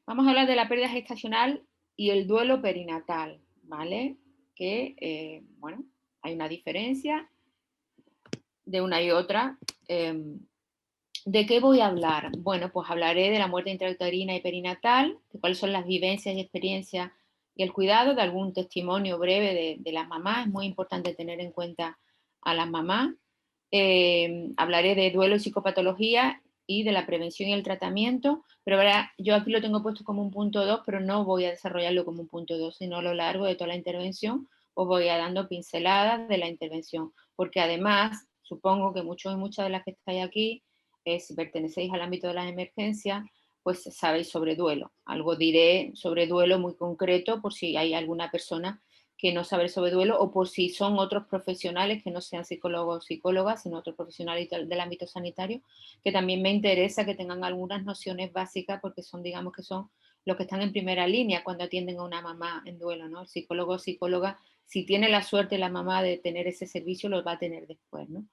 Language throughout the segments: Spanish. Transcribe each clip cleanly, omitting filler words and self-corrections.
Vamos a hablar de la pérdida gestacional y el duelo perinatal, ¿vale? Bueno, hay una diferencia de una y otra. ¿De qué voy a hablar? Bueno, pues hablaré de la muerte intrauterina y perinatal, de cuáles son las vivencias y experiencias y el cuidado, de algún testimonio breve de las mamás. Es muy importante tener en cuenta a las mamás. Hablaré de duelo y psicopatología y de la prevención y el tratamiento, pero ahora yo aquí lo tengo puesto como un punto 2, pero no voy a desarrollarlo como un punto 2, sino a lo largo de toda la intervención os voy a dando pinceladas de la intervención, porque además supongo que muchos y muchas de las que estáis aquí, si pertenecéis al ámbito de las emergencias, pues sabéis sobre duelo. Algo diré sobre duelo muy concreto por si hay alguna persona que no sabe sobre duelo o por si son otros profesionales que no sean psicólogos o psicólogas, sino otros profesionales del ámbito sanitario, que también me interesa que tengan algunas nociones básicas porque son, digamos que son los que están en primera línea cuando atienden a una mamá en duelo, ¿no? El psicólogo o psicóloga, si tiene la suerte la mamá de tener ese servicio, lo va a tener después, ¿no?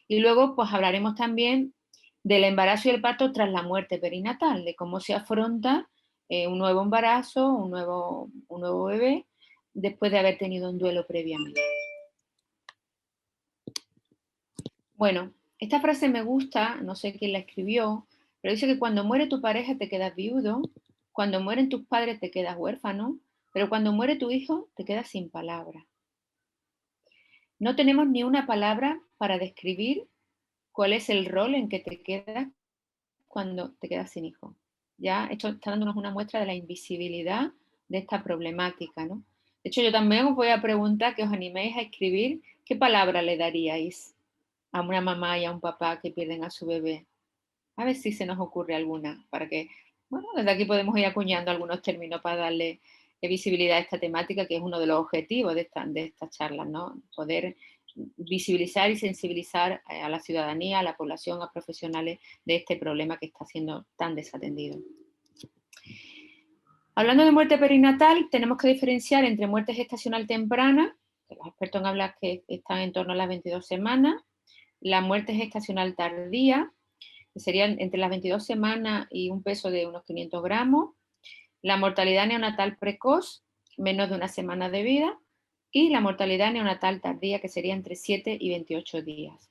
Y luego, pues hablaremos también del embarazo y el parto tras la muerte perinatal, de cómo se afronta un nuevo embarazo, un nuevo bebé, después de haber tenido un duelo previamente. Bueno, esta frase me gusta, no sé quién la escribió, pero dice que cuando muere tu pareja te quedas viudo, cuando mueren tus padres te quedas huérfano, pero cuando muere tu hijo te quedas sin palabras. No tenemos ni una palabra para describir cuál es el rol en que te quedas cuando te quedas sin hijo. Ya esto está dándonos una muestra de la invisibilidad de esta problemática, ¿no? De hecho, yo también os voy a preguntar que os animéis a escribir qué palabra le daríais a una mamá y a un papá que pierden a su bebé. A ver si se nos ocurre alguna, para que, bueno, desde aquí podemos ir acuñando algunos términos para darle visibilidad a esta temática, que es uno de los objetivos de estas charlas, ¿no? Poder visibilizar y sensibilizar a la ciudadanía, a la población, a profesionales de este problema que está siendo tan desatendido. Hablando de muerte perinatal, tenemos que diferenciar entre muerte gestacional temprana, que los expertos en hablar que están en torno a las 22 semanas, la muerte gestacional tardía, que serían entre las 22 semanas y un peso de unos 500 gramos, la mortalidad neonatal precoz, menos de una semana de vida, y la mortalidad neonatal tardía, que sería entre 7 y 28 días.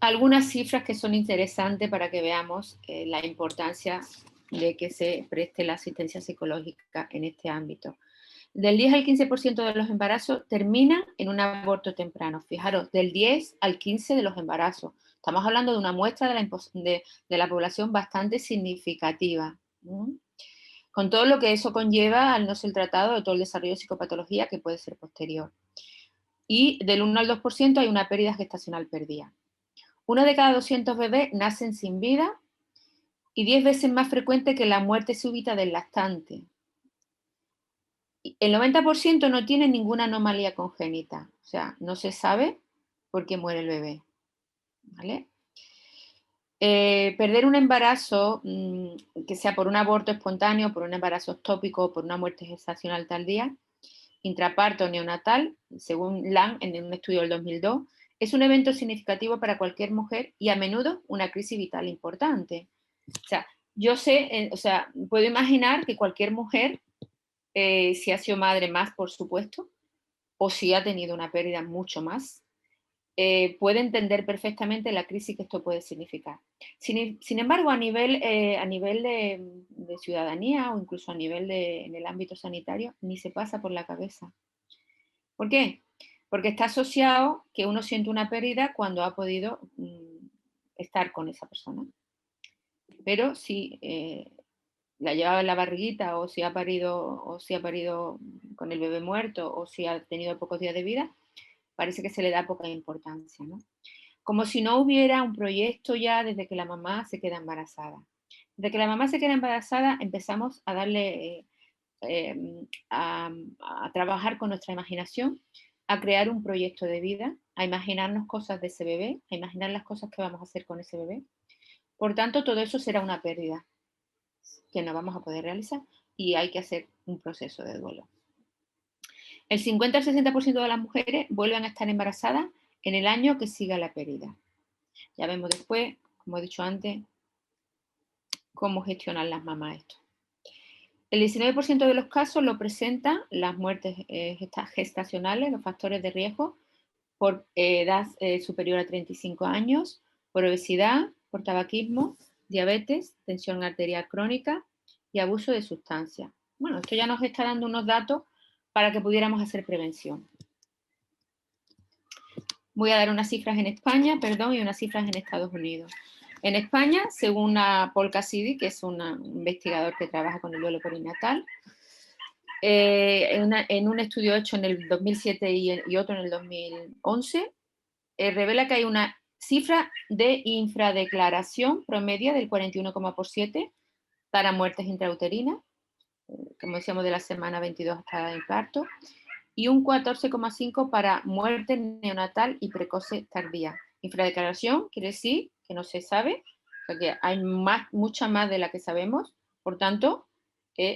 Algunas cifras que son interesantes para que veamos la importancia de que se preste la asistencia psicológica en este ámbito. Del 10 al 15% de los embarazos termina en un aborto temprano. Fijaros, del 10 al 15 de los embarazos. Estamos hablando de una muestra de la población bastante significativa. Con todo lo que eso conlleva al no ser tratado de todo el desarrollo de psicopatología que puede ser posterior. Y del 1 al 2% hay una pérdida gestacional perdida. 1 de cada 200 bebés nacen sin vida y 10 veces más frecuente que la muerte súbita del lactante. El 90% no tiene ninguna anomalía congénita, o sea, no se sabe por qué muere el bebé, ¿vale? Perder un embarazo, que sea por un aborto espontáneo, por un embarazo ectópico o por una muerte gestacional tardía, intraparto neonatal, según Lang en un estudio del 2002, es un evento significativo para cualquier mujer y a menudo una crisis vital importante. O sea, yo sé, puedo imaginar que cualquier mujer, si ha sido madre más, por supuesto, o si ha tenido una pérdida mucho más, puede entender perfectamente la crisis que esto puede significar. Sin embargo, a nivel de ciudadanía o incluso a nivel en el ámbito sanitario, ni se pasa por la cabeza. ¿Por qué? Porque está asociado que uno siente una pérdida cuando ha podido estar con esa persona. Pero si la llevaba en la barriguita o si ha parido con el bebé muerto o si ha tenido pocos días de vida, parece que se le da poca importancia, ¿no? Como si no hubiera un proyecto ya desde que la mamá se queda embarazada. Desde que la mamá se queda embarazada empezamos a darle, a trabajar con nuestra imaginación, a crear un proyecto de vida, a imaginarnos cosas de ese bebé, a imaginar las cosas que vamos a hacer con ese bebé. Por tanto, todo eso será una pérdida que no vamos a poder realizar y hay que hacer un proceso de duelo. El 50 al 60% de las mujeres vuelven a estar embarazadas en el año que siga la pérdida. Ya vemos después, como he dicho antes, cómo gestionan las mamás esto. El 19% de los casos lo presentan las muertes gestacionales, los factores de riesgo, por edad superior a 35 años, por obesidad, por tabaquismo, diabetes, tensión arterial crónica y abuso de sustancias. Bueno, esto ya nos está dando unos datos para que pudiéramos hacer prevención. Voy a dar unas cifras en España, y unas cifras en Estados Unidos. En España, según Paul Cassidy, que es un investigador que trabaja con el duelo perinatal, en un estudio hecho en el 2007 y otro en el 2011, revela que hay una cifra de infradeclaración promedio del 41,7 para muertes intrauterinas, como decíamos, de la semana 22 hasta el parto, y un 14,5 para muerte neonatal y precoce tardía. Infradeclaración quiere decir que no se sabe, o sea que hay mucha más de la que sabemos, por tanto,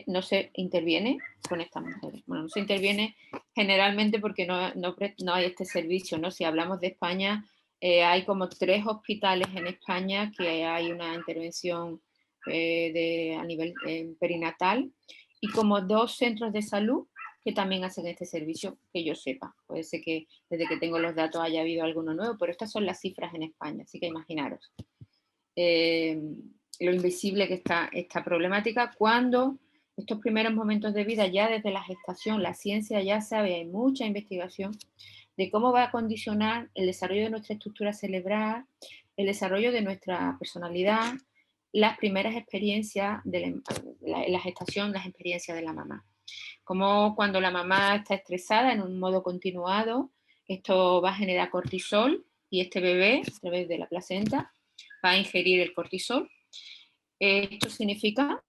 no se interviene con estas mujeres. Bueno, no se interviene generalmente porque no hay este servicio, ¿no? Si hablamos de España, hay como 3 hospitales en España que hay una intervención a nivel perinatal y como 2 centros de salud que también hacen este servicio, que yo sepa. Puede ser que desde que tengo los datos haya habido alguno nuevo, pero estas son las cifras en España, así que imaginaros lo invisible que está esta problemática cuando estos primeros momentos de vida, ya desde la gestación, la ciencia ya sabe, hay mucha investigación de cómo va a condicionar el desarrollo de nuestra estructura cerebral, el desarrollo de nuestra personalidad, las primeras experiencias de la gestación, las experiencias de la mamá. Como cuando la mamá está estresada en un modo continuado, esto va a generar cortisol y este bebé, a través de la placenta, va a ingerir el cortisol. Esto significa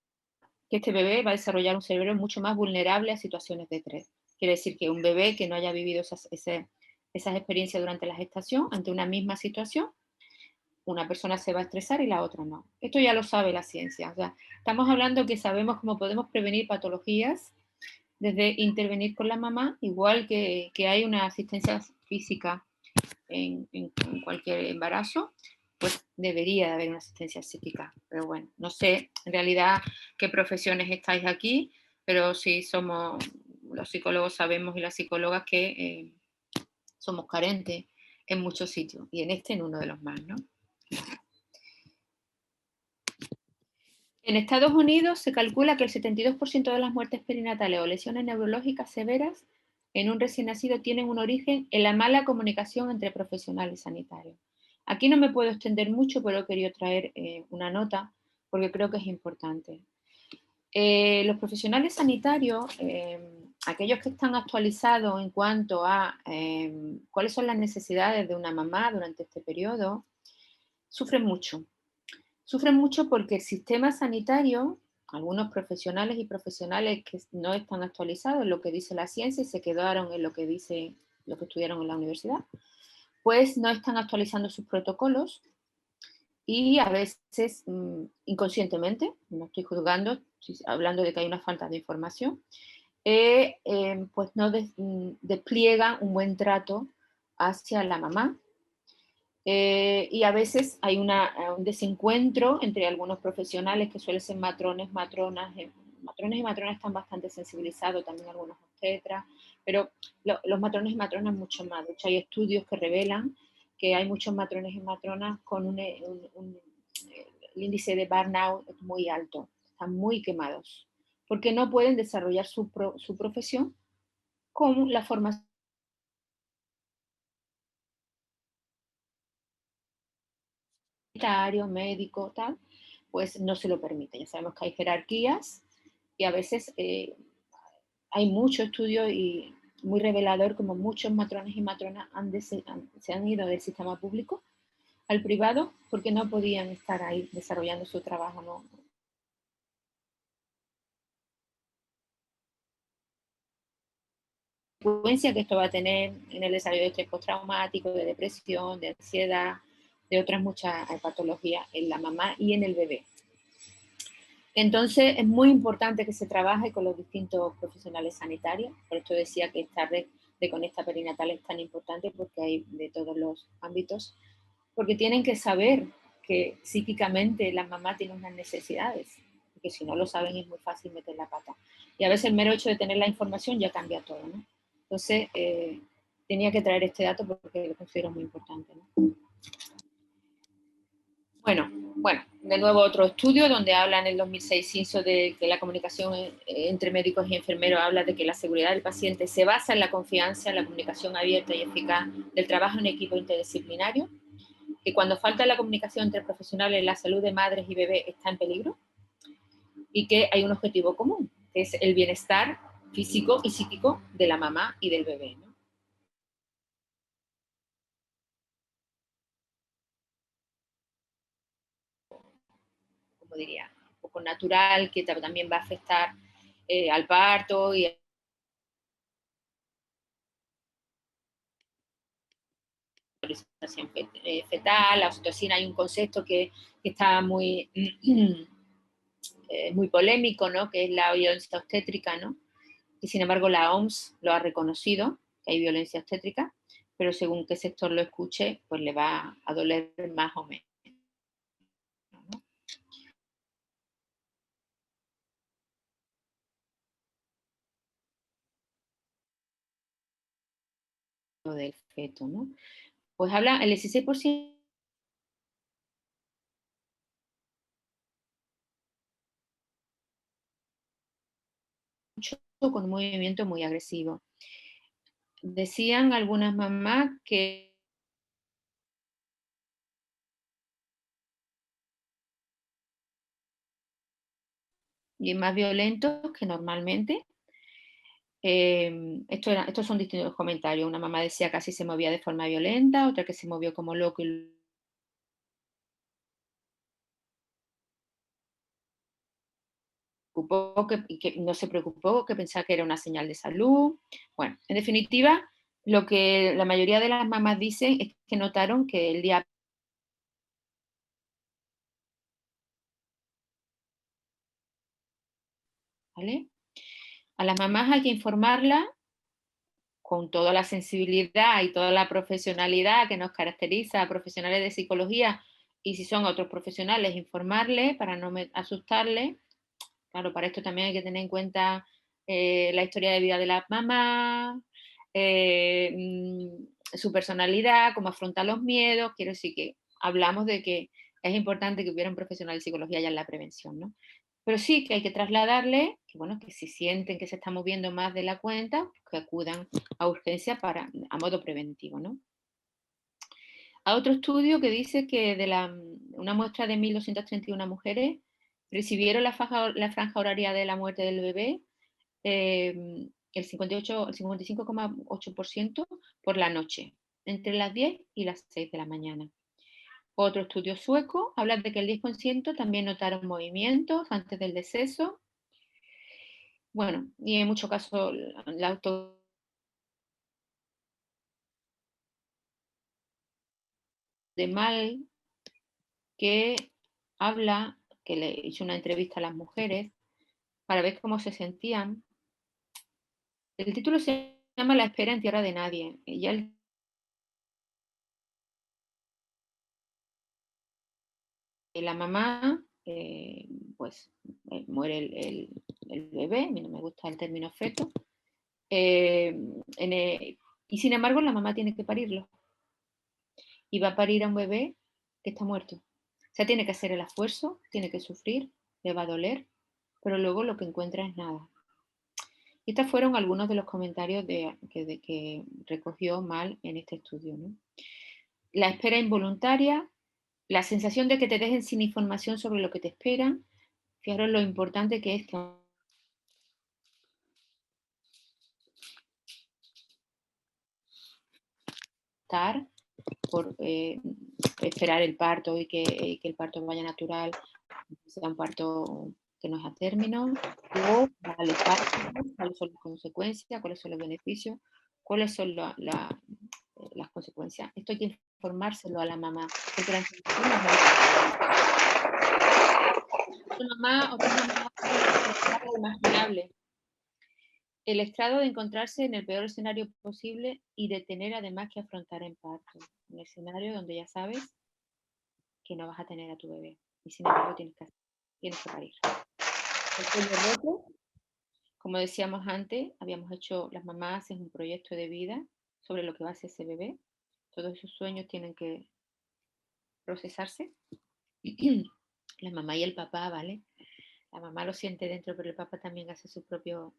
que este bebé va a desarrollar un cerebro mucho más vulnerable a situaciones de estrés. Quiere decir que un bebé que no haya vivido esas experiencias durante la gestación, ante una misma situación, una persona se va a estresar y la otra no. Esto ya lo sabe la ciencia. O sea, estamos hablando que sabemos cómo podemos prevenir patologías desde intervenir con la mamá, igual que hay una asistencia física en cualquier embarazo, pues debería de haber una asistencia psíquica. Pero bueno, no sé en realidad qué profesiones estáis aquí, pero sí somos, los psicólogos sabemos y las psicólogas que somos carentes en muchos sitios y en uno de los más, ¿no? En Estados Unidos se calcula que el 72% de las muertes perinatales o lesiones neurológicas severas en un recién nacido tienen un origen en la mala comunicación entre profesionales sanitarios. Aquí no me puedo extender mucho, pero he querido traer una nota porque creo que es importante. Los profesionales sanitarios, aquellos que están actualizados en cuanto a cuáles son las necesidades de una mamá durante este periodo, sufren mucho. Sufren mucho porque el sistema sanitario, algunos profesionales y profesionales que no están actualizados en lo que dice la ciencia y se quedaron en lo que estudiaron en la universidad, pues no están actualizando sus protocolos y a veces inconscientemente, no estoy juzgando, estoy hablando de que hay una falta de información, pues no despliegan un buen trato hacia la mamá. Y a veces hay un desencuentro entre algunos profesionales que suelen ser matrones, matronas. Matrones y matronas están bastante sensibilizados, también algunos obstetras, pero los matrones y matronas mucho más. De hecho, hay estudios que revelan que hay muchos matrones y matronas con el índice de burnout muy alto, están muy quemados, porque no pueden desarrollar su profesión con la formación sanitario, médico, tal, pues no se lo permite. Ya sabemos que hay jerarquías y a veces hay mucho estudio y muy revelador como muchos matrones y matronas se han ido del sistema público al privado porque no podían estar ahí desarrollando su trabajo, ¿no? La consecuencia que esto va a tener en el desarrollo de estrés postraumático, de depresión, de ansiedad, de otras muchas patologías en la mamá y en el bebé. Entonces, es muy importante que se trabaje con los distintos profesionales sanitarios. Por esto decía que esta red de Conecta Perinatal es tan importante porque hay de todos los ámbitos, porque tienen que saber que psíquicamente la mamá tiene unas necesidades, porque si no lo saben es muy fácil meter la pata. Y a veces el mero hecho de tener la información ya cambia todo, ¿no? Entonces, tenía que traer este dato porque lo considero muy importante, ¿no? Bueno, de nuevo otro estudio donde habla en el 2006 CINSO de que la comunicación entre médicos y enfermeros habla de que la seguridad del paciente se basa en la confianza, en la comunicación abierta y eficaz del trabajo en equipo interdisciplinario, que cuando falta la comunicación entre profesionales la salud de madres y bebés está en peligro y que hay un objetivo común, que es el bienestar físico y psíquico de la mamá y del bebé, ¿no? Como diría, un poco natural, que también va a afectar al parto y fetal, la oxitocina. Hay un concepto que está muy, muy polémico, ¿no? Que es la violencia obstétrica, ¿no? Y sin embargo la OMS lo ha reconocido, que hay violencia obstétrica, pero según qué sector lo escuche, pues le va a doler más o menos, ¿no? Lo del feto, ¿no? Pues habla el 16% con un movimiento muy agresivo. Decían algunas mamás que y más violentos que normalmente. Estos son distintos comentarios. Una mamá decía casi se movía de forma violenta, otra que se movió como loco y que no se preocupó, que pensaba que era una señal de salud. Bueno, en definitiva, lo que la mayoría de las mamás dicen es que notaron que el día, ¿vale? A las mamás hay que informarlas con toda la sensibilidad y toda la profesionalidad que nos caracteriza a profesionales de psicología, y si son otros profesionales, informarles para no asustarles. Claro, para esto también hay que tener en cuenta la historia de vida de la mamá, su personalidad, cómo afronta los miedos. Quiero decir que hablamos de que es importante que hubiera un profesional de psicología ya en la prevención, ¿no? Pero sí que hay que trasladarle que, bueno, que si sienten que se está moviendo más de la cuenta, pues que acudan a urgencia a modo preventivo, ¿no? A otro estudio que dice que una muestra de 1.231 mujeres recibieron la franja horaria de la muerte del bebé, el 55,8% por la noche, entre las 10 y las 6 de la mañana. Otro estudio sueco habla de que el 10% también notaron movimientos antes del deceso. Bueno, y en muchos casos la auto de mal que habla, que le hizo una entrevista a las mujeres para ver cómo se sentían. El título se llama La espera en tierra de nadie. Y ya la mamá, pues muere el bebé, a mí no me gusta el término feto, eh, y sin embargo la mamá tiene que parirlo. Y va a parir a un bebé que está muerto. O sea, tiene que hacer el esfuerzo, tiene que sufrir, le va a doler, pero luego lo que encuentra es nada. Y estos fueron algunos de los comentarios que recogió Mal en este estudio, ¿no? La espera involuntaria, la sensación de que te dejen sin información sobre lo que te espera. Fijaros lo importante que es estar por esperar el parto y que el parto vaya natural, sea un parto que no es a término, o vale, cuáles son las consecuencias, cuáles son los beneficios, cuáles son las consecuencias. Esto hay que informárselo a la mamá, porque la información es otra mamá imaginable. El estrado de encontrarse en el peor escenario posible y de tener además que afrontar en parto. Un escenario donde ya sabes que no vas a tener a tu bebé. Y sin embargo tienes que parir. El cuello roto, como decíamos antes, habíamos hecho, las mamás, es un proyecto de vida sobre lo que va a ser ese bebé. Todos esos sueños tienen que procesarse. La mamá y el papá, ¿vale? La mamá lo siente dentro, pero el papá también hace su propio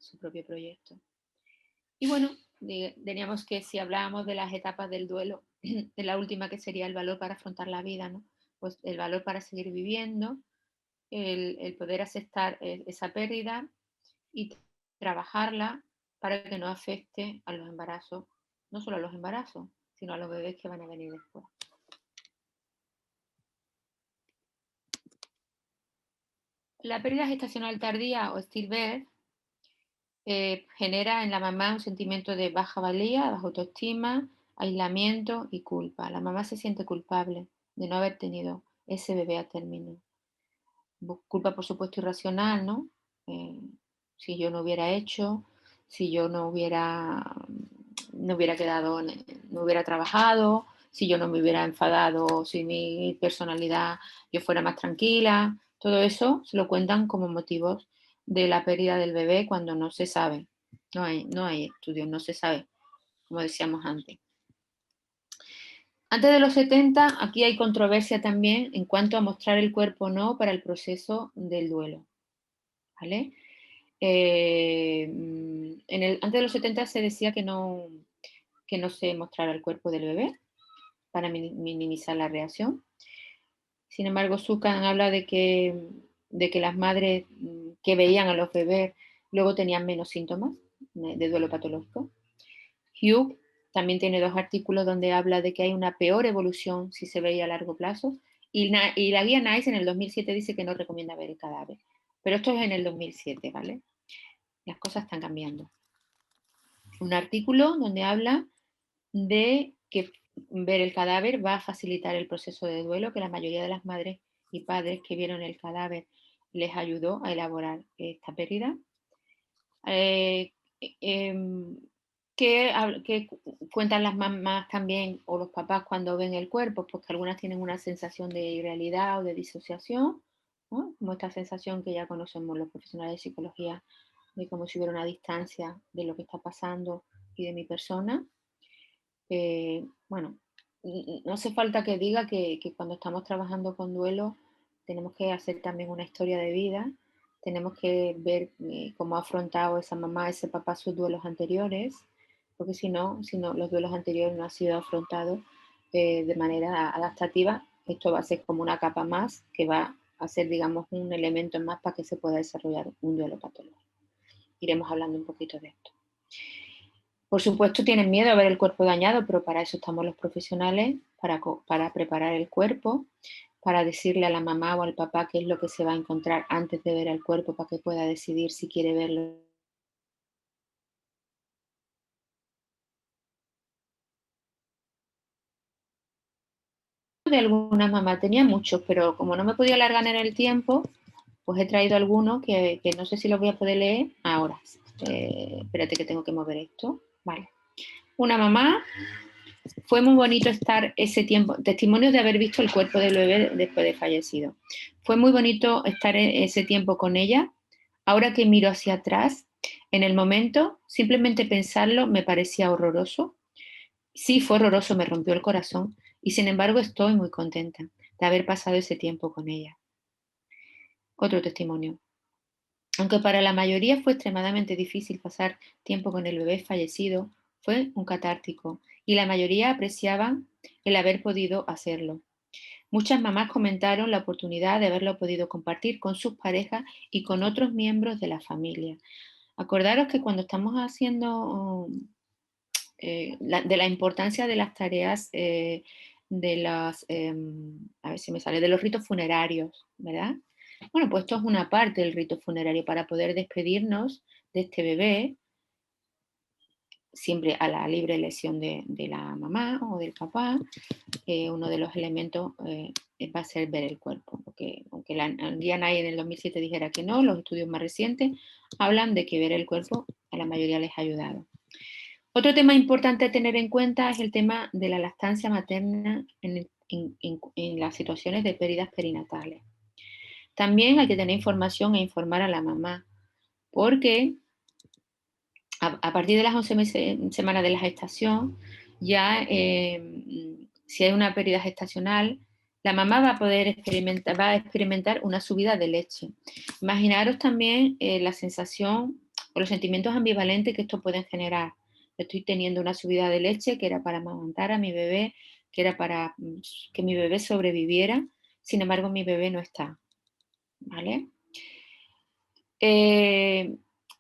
proyecto. Y bueno, teníamos que, si hablábamos de las etapas del duelo, de la última que sería el valor para afrontar la vida, ¿no? Pues el valor para seguir viviendo, el poder aceptar esa pérdida y trabajarla para que no afecte a los embarazos, no solo a los embarazos, sino a los bebés que van a venir después. La pérdida gestacional tardía o stillbirth genera en la mamá un sentimiento de baja valía, baja autoestima, aislamiento y culpa. La mamá se siente culpable de no haber tenido ese bebé a término. Culpa, por supuesto, irracional, ¿no? Si yo no hubiera hecho, si yo no hubiera quedado, no hubiera trabajado, si yo no me hubiera enfadado, si mi personalidad yo fuera más tranquila, todo eso se lo cuentan como motivos de la pérdida del bebé cuando no se sabe. No hay estudios, no se sabe, como decíamos antes. Antes de los 70, aquí hay controversia también en cuanto a mostrar el cuerpo o no para el proceso del duelo. ¿Vale? Antes de los 70 se decía que no se mostrara el cuerpo del bebé para minimizar la reacción. Sin embargo, Sukan habla de que las madres que veían a los bebés luego tenían menos síntomas de duelo patológico. Hugh también tiene 2 artículos donde habla de que hay una peor evolución si se veía a largo plazo. Y la guía NICE en el 2007 dice que no recomienda ver el cadáver. Pero esto es en el 2007, ¿vale? Las cosas están cambiando. Un artículo donde habla de que ver el cadáver va a facilitar el proceso de duelo, que la mayoría de las madres y padres que vieron el cadáver les ayudó a elaborar esta pérdida. ¿Qué cuentan las mamás también o los papás cuando ven el cuerpo? Pues que algunas tienen una sensación de irrealidad o de disociación, ¿no? Como esta sensación que ya conocemos los profesionales de psicología, de como si hubiera una distancia de lo que está pasando y de mi persona. Bueno, no hace falta que diga que cuando estamos trabajando con duelo tenemos que hacer también una historia de vida, tenemos que ver cómo ha afrontado esa mamá, ese papá sus duelos anteriores, porque si no los duelos anteriores no han sido afrontados de manera adaptativa, esto va a ser como una capa más que va a ser, digamos, un elemento más para que se pueda desarrollar un duelo patológico. Iremos hablando un poquito de esto. Por supuesto tienen miedo a ver el cuerpo dañado, pero para eso estamos los profesionales, para preparar el cuerpo, para decirle a la mamá o al papá qué es lo que se va a encontrar antes de ver el cuerpo para que pueda decidir si quiere verlo. De algunas mamás, tenía muchos, pero como no me podía alargar en el tiempo, pues he traído algunos que no sé si los voy a poder leer ahora. Espérate que tengo que mover esto. Vale. Una mamá. Fue muy bonito estar ese tiempo, testimonios de haber visto el cuerpo del bebé después de fallecido. Fue muy bonito estar ese tiempo con ella. Ahora que miro hacia atrás, en el momento, simplemente pensarlo me parecía horroroso. Sí, fue horroroso, me rompió el corazón y sin embargo estoy muy contenta de haber pasado ese tiempo con ella. Otro testimonio. Aunque para la mayoría fue extremadamente difícil pasar tiempo con el bebé fallecido, fue un catártico y la mayoría apreciaban el haber podido hacerlo. Muchas mamás comentaron la oportunidad de haberlo podido compartir con sus parejas y con otros miembros de la familia. Acordaros que cuando estamos haciendo de la importancia de las tareas de los ritos funerarios, ¿verdad? Bueno, pues esto es una parte del rito funerario para poder despedirnos de este bebé, siempre a la libre elección de la mamá o del papá. Uno de los elementos va a ser ver el cuerpo, porque aunque la guía NICE en el 2007 dijera que no, los estudios más recientes hablan de que ver el cuerpo a la mayoría les ha ayudado. Otro tema importante a tener en cuenta es el tema de la lactancia materna en las situaciones de pérdidas perinatales. También hay que tener información e informar a la mamá, porque a partir de las 11 semanas de la gestación, ya si hay una pérdida gestacional, la mamá va a experimentar una subida de leche. Imaginaros también la sensación o los sentimientos ambivalentes que esto pueden generar. Estoy teniendo una subida de leche que era para amamantar a mi bebé, que era para que mi bebé sobreviviera, sin embargo mi bebé no está, ¿vale?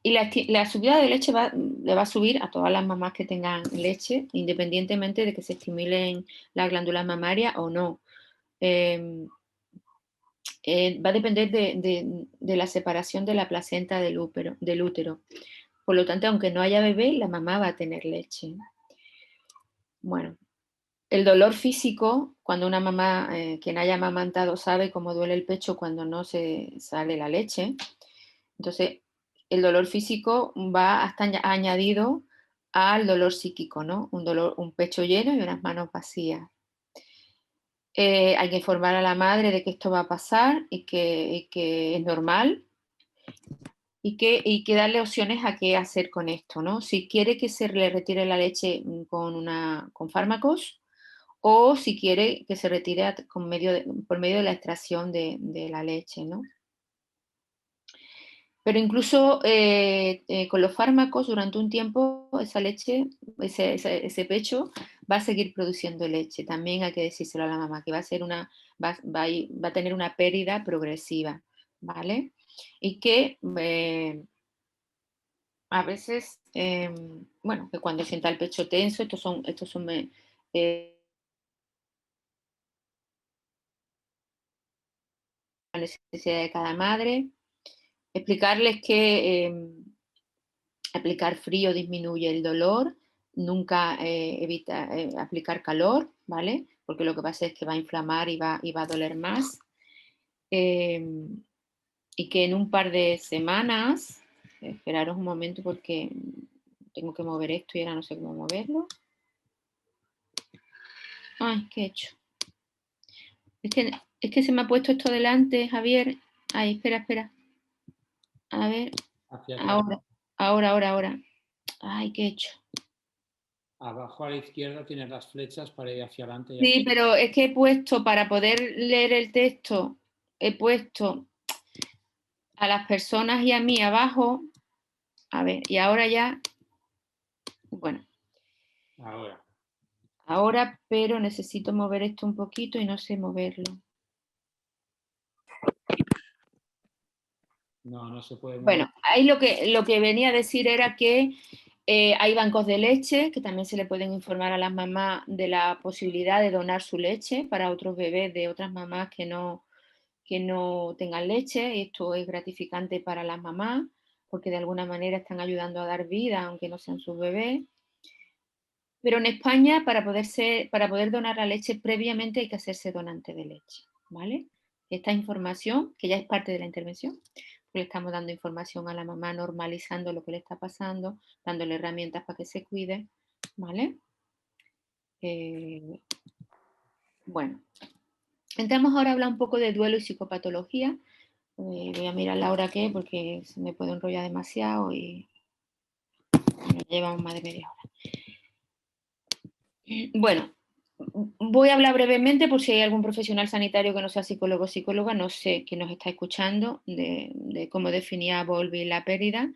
Y la subida de leche le va a subir a todas las mamás que tengan leche, independientemente de que se estimulen las glándulas mamarias o no. Va a depender de la separación de la placenta del útero. Por lo tanto, aunque no haya bebé, la mamá va a tener leche. Bueno, el dolor físico, cuando una mamá, quien haya amamantado, sabe cómo duele el pecho cuando no se sale la leche. Entonces, el dolor físico va hasta añadido al dolor psíquico, ¿no? Un pecho lleno y unas manos vacías. Hay que informar a la madre de que esto va a pasar y que es normal y que darle opciones a qué hacer con esto, ¿no? Si quiere que se le retire la leche con fármacos o si quiere que se retire por medio de la extracción de la leche, ¿no? Pero incluso con los fármacos durante un tiempo esa leche, ese pecho va a seguir produciendo leche. También hay que decírselo a la mamá que va a tener una pérdida progresiva, ¿vale? Y que a veces, bueno, que cuando sienta el pecho tenso, estos son la necesidad de cada madre. Explicarles que aplicar frío disminuye el dolor, nunca evita aplicar calor, ¿vale? Porque lo que pasa es que va a inflamar y va a doler más. Y que en un par de semanas, esperaros un momento porque tengo que mover esto y ahora no sé cómo moverlo. Ay, ¿qué he hecho? Es que se me ha puesto esto delante, Javier. Ay, espera. A ver, ahora. Ay, ¿qué he hecho? Abajo a la izquierda tienes las flechas para ir hacia adelante. Sí, pero es que he puesto, para poder leer el texto, he puesto a las personas y a mí abajo. A ver, y ahora ya, bueno. Ahora, pero necesito mover esto un poquito y no sé moverlo. No se puede mover. Bueno, ahí lo que venía a decir era que hay bancos de leche que también se le pueden informar a las mamás de la posibilidad de donar su leche para otros bebés de otras mamás que no tengan leche. Esto es gratificante para las mamás porque de alguna manera están ayudando a dar vida aunque no sean sus bebés. Pero en España para poder donar la leche previamente hay que hacerse donante de leche, ¿vale? Esta información, que ya es parte de la intervención, le estamos dando información a la mamá, normalizando lo que le está pasando, dándole herramientas para que se cuide, ¿vale? Bueno, entramos ahora a hablar un poco de duelo y psicopatología. Voy a mirar la hora que es porque se me puede enrollar demasiado y nos llevamos más de media hora. Bueno, voy a hablar brevemente por si hay algún profesional sanitario que no sea psicólogo o psicóloga, no sé, que nos está escuchando, de cómo definía Bowlby la pérdida.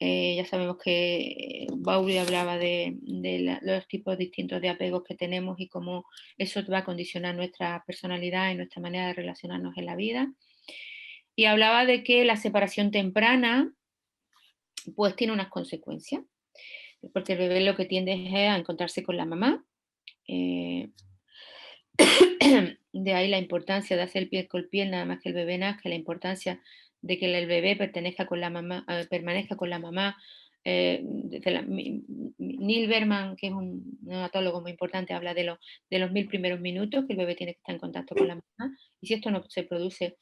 Ya sabemos que Bowlby hablaba de los tipos distintos de apegos que tenemos y cómo eso va a condicionar nuestra personalidad y nuestra manera de relacionarnos en la vida. Y hablaba de que la separación temprana pues tiene unas consecuencias, porque el bebé lo que tiende es a encontrarse con la mamá. De ahí la importancia de hacer piel con piel nada más que el bebé nazca, la importancia de que el bebé permanezca con la mamá. Neil Berman, que es un neonatólogo muy importante, habla de los 1000 primeros minutos que el bebé tiene que estar en contacto con la mamá, y si esto no se produce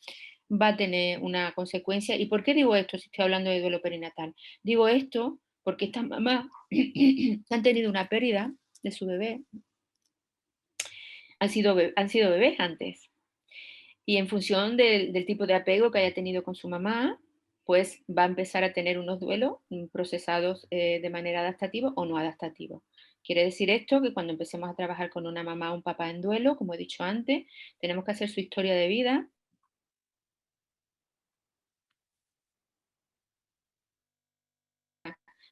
va a tener una consecuencia. ¿Y por qué digo esto si estoy hablando de duelo perinatal? Digo esto porque estas mamás han tenido una pérdida de su bebé han sido bebés antes. Y en función del tipo de apego que haya tenido con su mamá, pues va a empezar a tener unos duelos procesados de manera adaptativa o no adaptativa. Quiere decir esto que cuando empecemos a trabajar con una mamá o un papá en duelo, como he dicho antes, tenemos que hacer su historia de vida,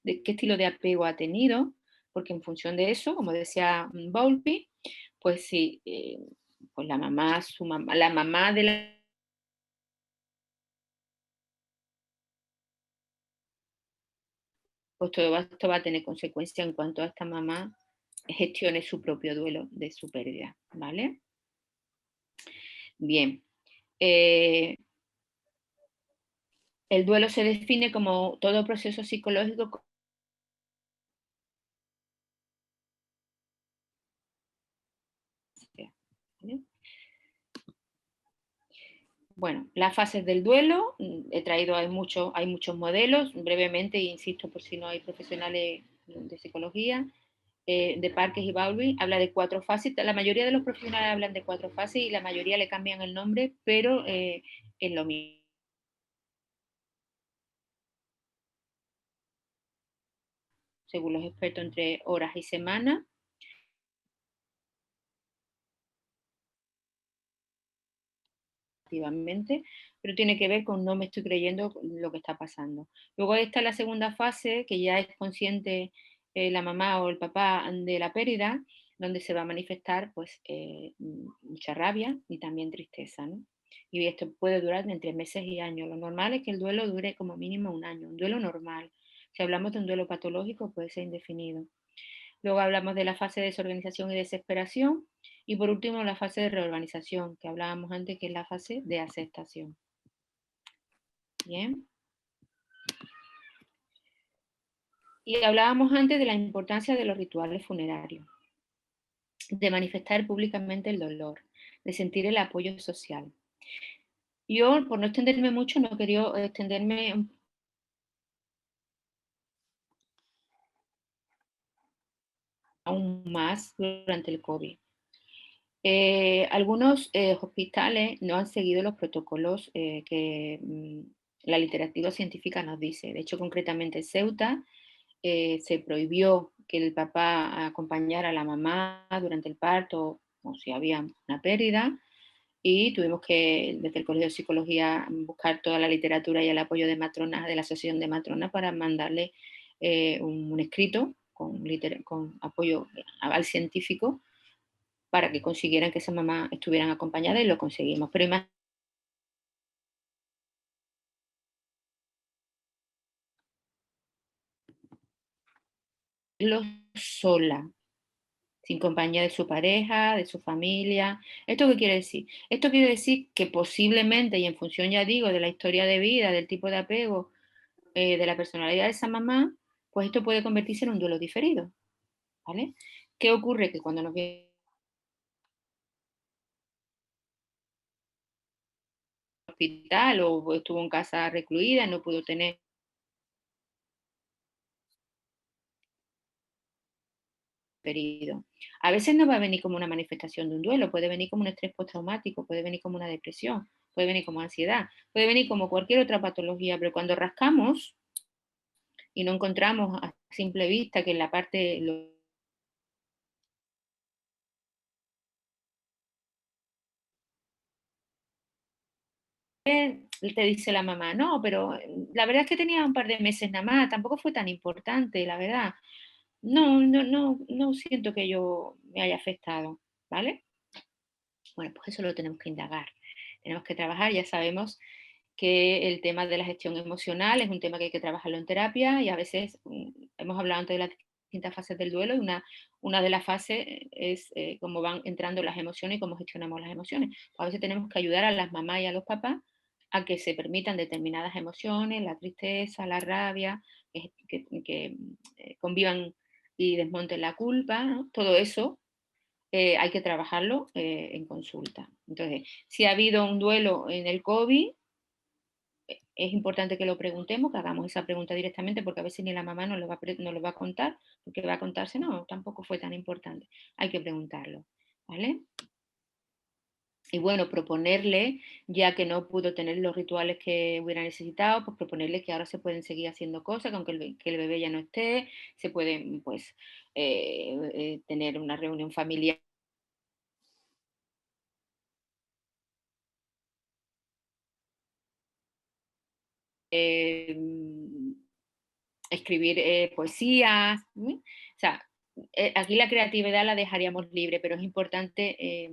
de qué estilo de apego ha tenido, porque en función de eso, como decía Bowlby, pues sí, pues la mamá, la mamá de la pues todo esto va a tener consecuencia en cuanto a esta mamá gestione su propio duelo de su pérdida, ¿vale? Bien. El duelo se define como todo proceso psicológico. ¿Vale? Bueno, las fases del duelo, he traído, hay muchos modelos, brevemente, insisto, por si no hay profesionales de psicología, de Parkes y Bowlby, habla de 4 fases. La mayoría de los profesionales hablan de 4 fases y la mayoría le cambian el nombre, pero es lo mismo. Según los expertos, entre horas y semanas. Activamente, pero tiene que ver con no me estoy creyendo lo que está pasando. Luego está la segunda fase, que ya es consciente la mamá o el papá de la pérdida, donde se va a manifestar pues mucha rabia y también tristeza, ¿no? Y esto puede durar entre meses y años. Lo normal es que el duelo dure como mínimo un año, un duelo normal. Si hablamos de un duelo patológico, puede ser indefinido. Luego hablamos de la fase de desorganización y desesperación. Y por último, la fase de reorganización, que hablábamos antes, que es la fase de aceptación. Bien. Y hablábamos antes de la importancia de los rituales funerarios, de manifestar públicamente el dolor, de sentir el apoyo social. Yo, por no extenderme mucho, no quería extenderme aún más durante el COVID. Algunos hospitales no han seguido los protocolos que la literatura científica nos dice. De hecho, concretamente en Ceuta se prohibió que el papá acompañara a la mamá durante el parto o si había una pérdida y tuvimos que, desde el Colegio de Psicología, buscar toda la literatura y el apoyo de matronas, de la Asociación de Matronas, para mandarle un escrito con apoyo al científico para que consiguieran que esa mamá estuvieran acompañada y lo conseguimos. Pero imagínalo sola, sin compañía de su pareja, de su familia. ¿Esto qué quiere decir? Esto quiere decir que posiblemente, y en función, ya digo, de la historia de vida, del tipo de apego, de la personalidad de esa mamá, pues esto puede convertirse en un duelo diferido. ¿Vale? ¿Qué ocurre? Que cuando nos viene al hospital o estuvo en casa recluida, no pudo tener periodo. A veces no va a venir como una manifestación de un duelo, puede venir como un estrés postraumático, puede venir como una depresión, puede venir como ansiedad, puede venir como cualquier otra patología, pero cuando rascamos y no encontramos a simple vista que en la parte te dice la mamá, no, pero la verdad es que tenía un par de meses nada más, tampoco fue tan importante, la verdad. No siento que yo me haya afectado, ¿vale? Bueno, pues eso lo tenemos que indagar. Tenemos que trabajar, ya sabemos que el tema de la gestión emocional es un tema que hay que trabajarlo en terapia y a veces hemos hablado antes de las distintas fases del duelo y una de las fases es cómo van entrando las emociones y cómo gestionamos las emociones. A veces tenemos que ayudar a las mamás y a los papás a que se permitan determinadas emociones, la tristeza, la rabia, que convivan y desmonten la culpa, ¿no? Todo eso hay que trabajarlo en consulta. Entonces, si ha habido un duelo en el COVID, es importante que lo preguntemos, que hagamos esa pregunta directamente, porque a veces ni la mamá nos lo va a contar, porque va a contarse, no, tampoco fue tan importante. Hay que preguntarlo, ¿vale? Y bueno, proponerle, ya que no pudo tener los rituales que hubiera necesitado, pues proponerle que ahora se pueden seguir haciendo cosas, que aunque que el bebé ya no esté, se pueden pues tener una reunión familiar. Escribir poesías. O sea, aquí la creatividad la dejaríamos libre, pero es importante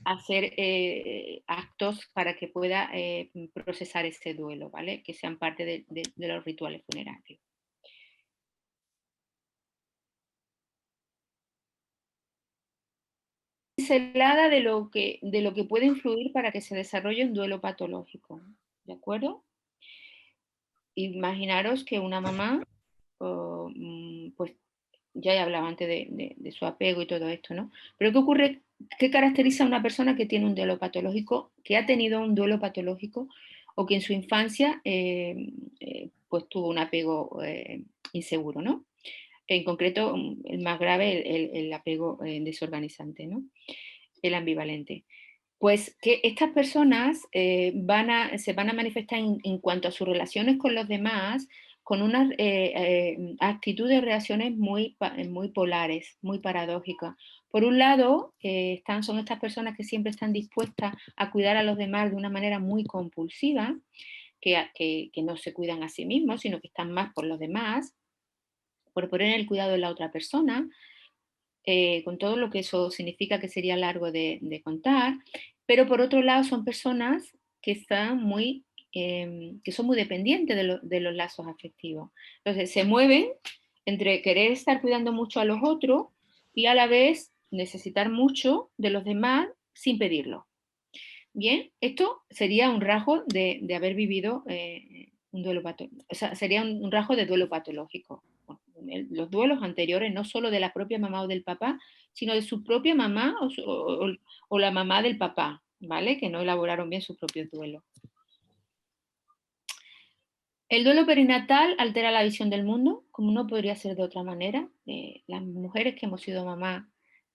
hacer actos para que pueda procesar ese duelo, ¿vale? Que sean parte de los rituales funerarios. Pincelada de lo que puede influir para que se desarrolle un duelo patológico, ¿de acuerdo? Imaginaros que una mamá, pues ya he hablado antes de su apego y todo esto, ¿no? Pero ¿qué ocurre? ¿Qué caracteriza a una persona que tiene un duelo patológico, que ha tenido un duelo patológico o que en su infancia pues tuvo un apego inseguro, ¿no? En concreto, el más grave, el apego desorganizante, ¿no? El ambivalente. Pues que estas personas se van a manifestar en cuanto a sus relaciones con los demás con unas actitudes, reacciones muy polares, muy paradójicas. Por un lado, son estas personas que siempre están dispuestas a cuidar a los demás de una manera muy compulsiva, que no se cuidan a sí mismos, sino que están más por los demás, por poner el cuidado en la otra persona, con todo lo que eso significa, que sería largo de contar, pero por otro lado son personas que que son muy dependientes de los lazos afectivos. Entonces se mueven entre querer estar cuidando mucho a los otros y a la vez necesitar mucho de los demás sin pedirlo. Bien, esto sería un rasgo de haber vivido un duelo patológico, o sea, sería un rasgo de duelo patológico. Los duelos anteriores, no solo de la propia mamá o del papá, sino de su propia mamá o la mamá del papá, ¿vale? Que no elaboraron bien sus propios duelos. El duelo perinatal altera la visión del mundo, como no podría ser de otra manera. Las mujeres que hemos sido mamás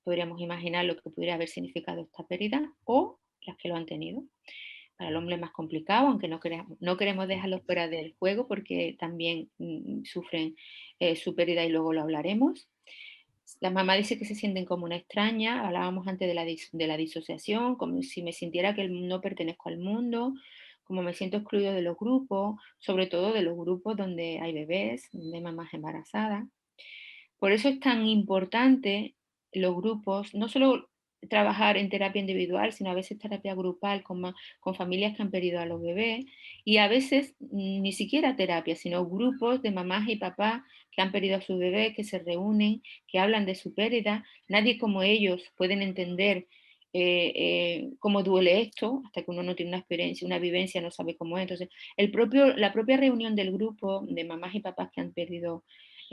podríamos imaginar lo que pudiera haber significado esta pérdida, o las que lo han tenido. Para el hombre es más complicado, aunque no queremos dejarlo fuera del juego porque también sufren su pérdida y luego lo hablaremos. La mamá dice que se sienten como una extraña, hablábamos antes de la disociación, como si me sintiera que no pertenezco al mundo, como me siento excluido de los grupos, sobre todo de los grupos donde hay bebés, donde hay mamás embarazadas. Por eso es tan importante los grupos, no solo trabajar en terapia individual, sino a veces terapia grupal con familias que han perdido a los bebés, y a veces ni siquiera terapia, sino grupos de mamás y papás que han perdido a su bebé, que se reúnen, que hablan de su pérdida. Nadie como ellos pueden entender cómo duele esto, hasta que uno no tiene una experiencia, una vivencia, no sabe cómo es. Entonces, la propia reunión del grupo de mamás y papás que han perdido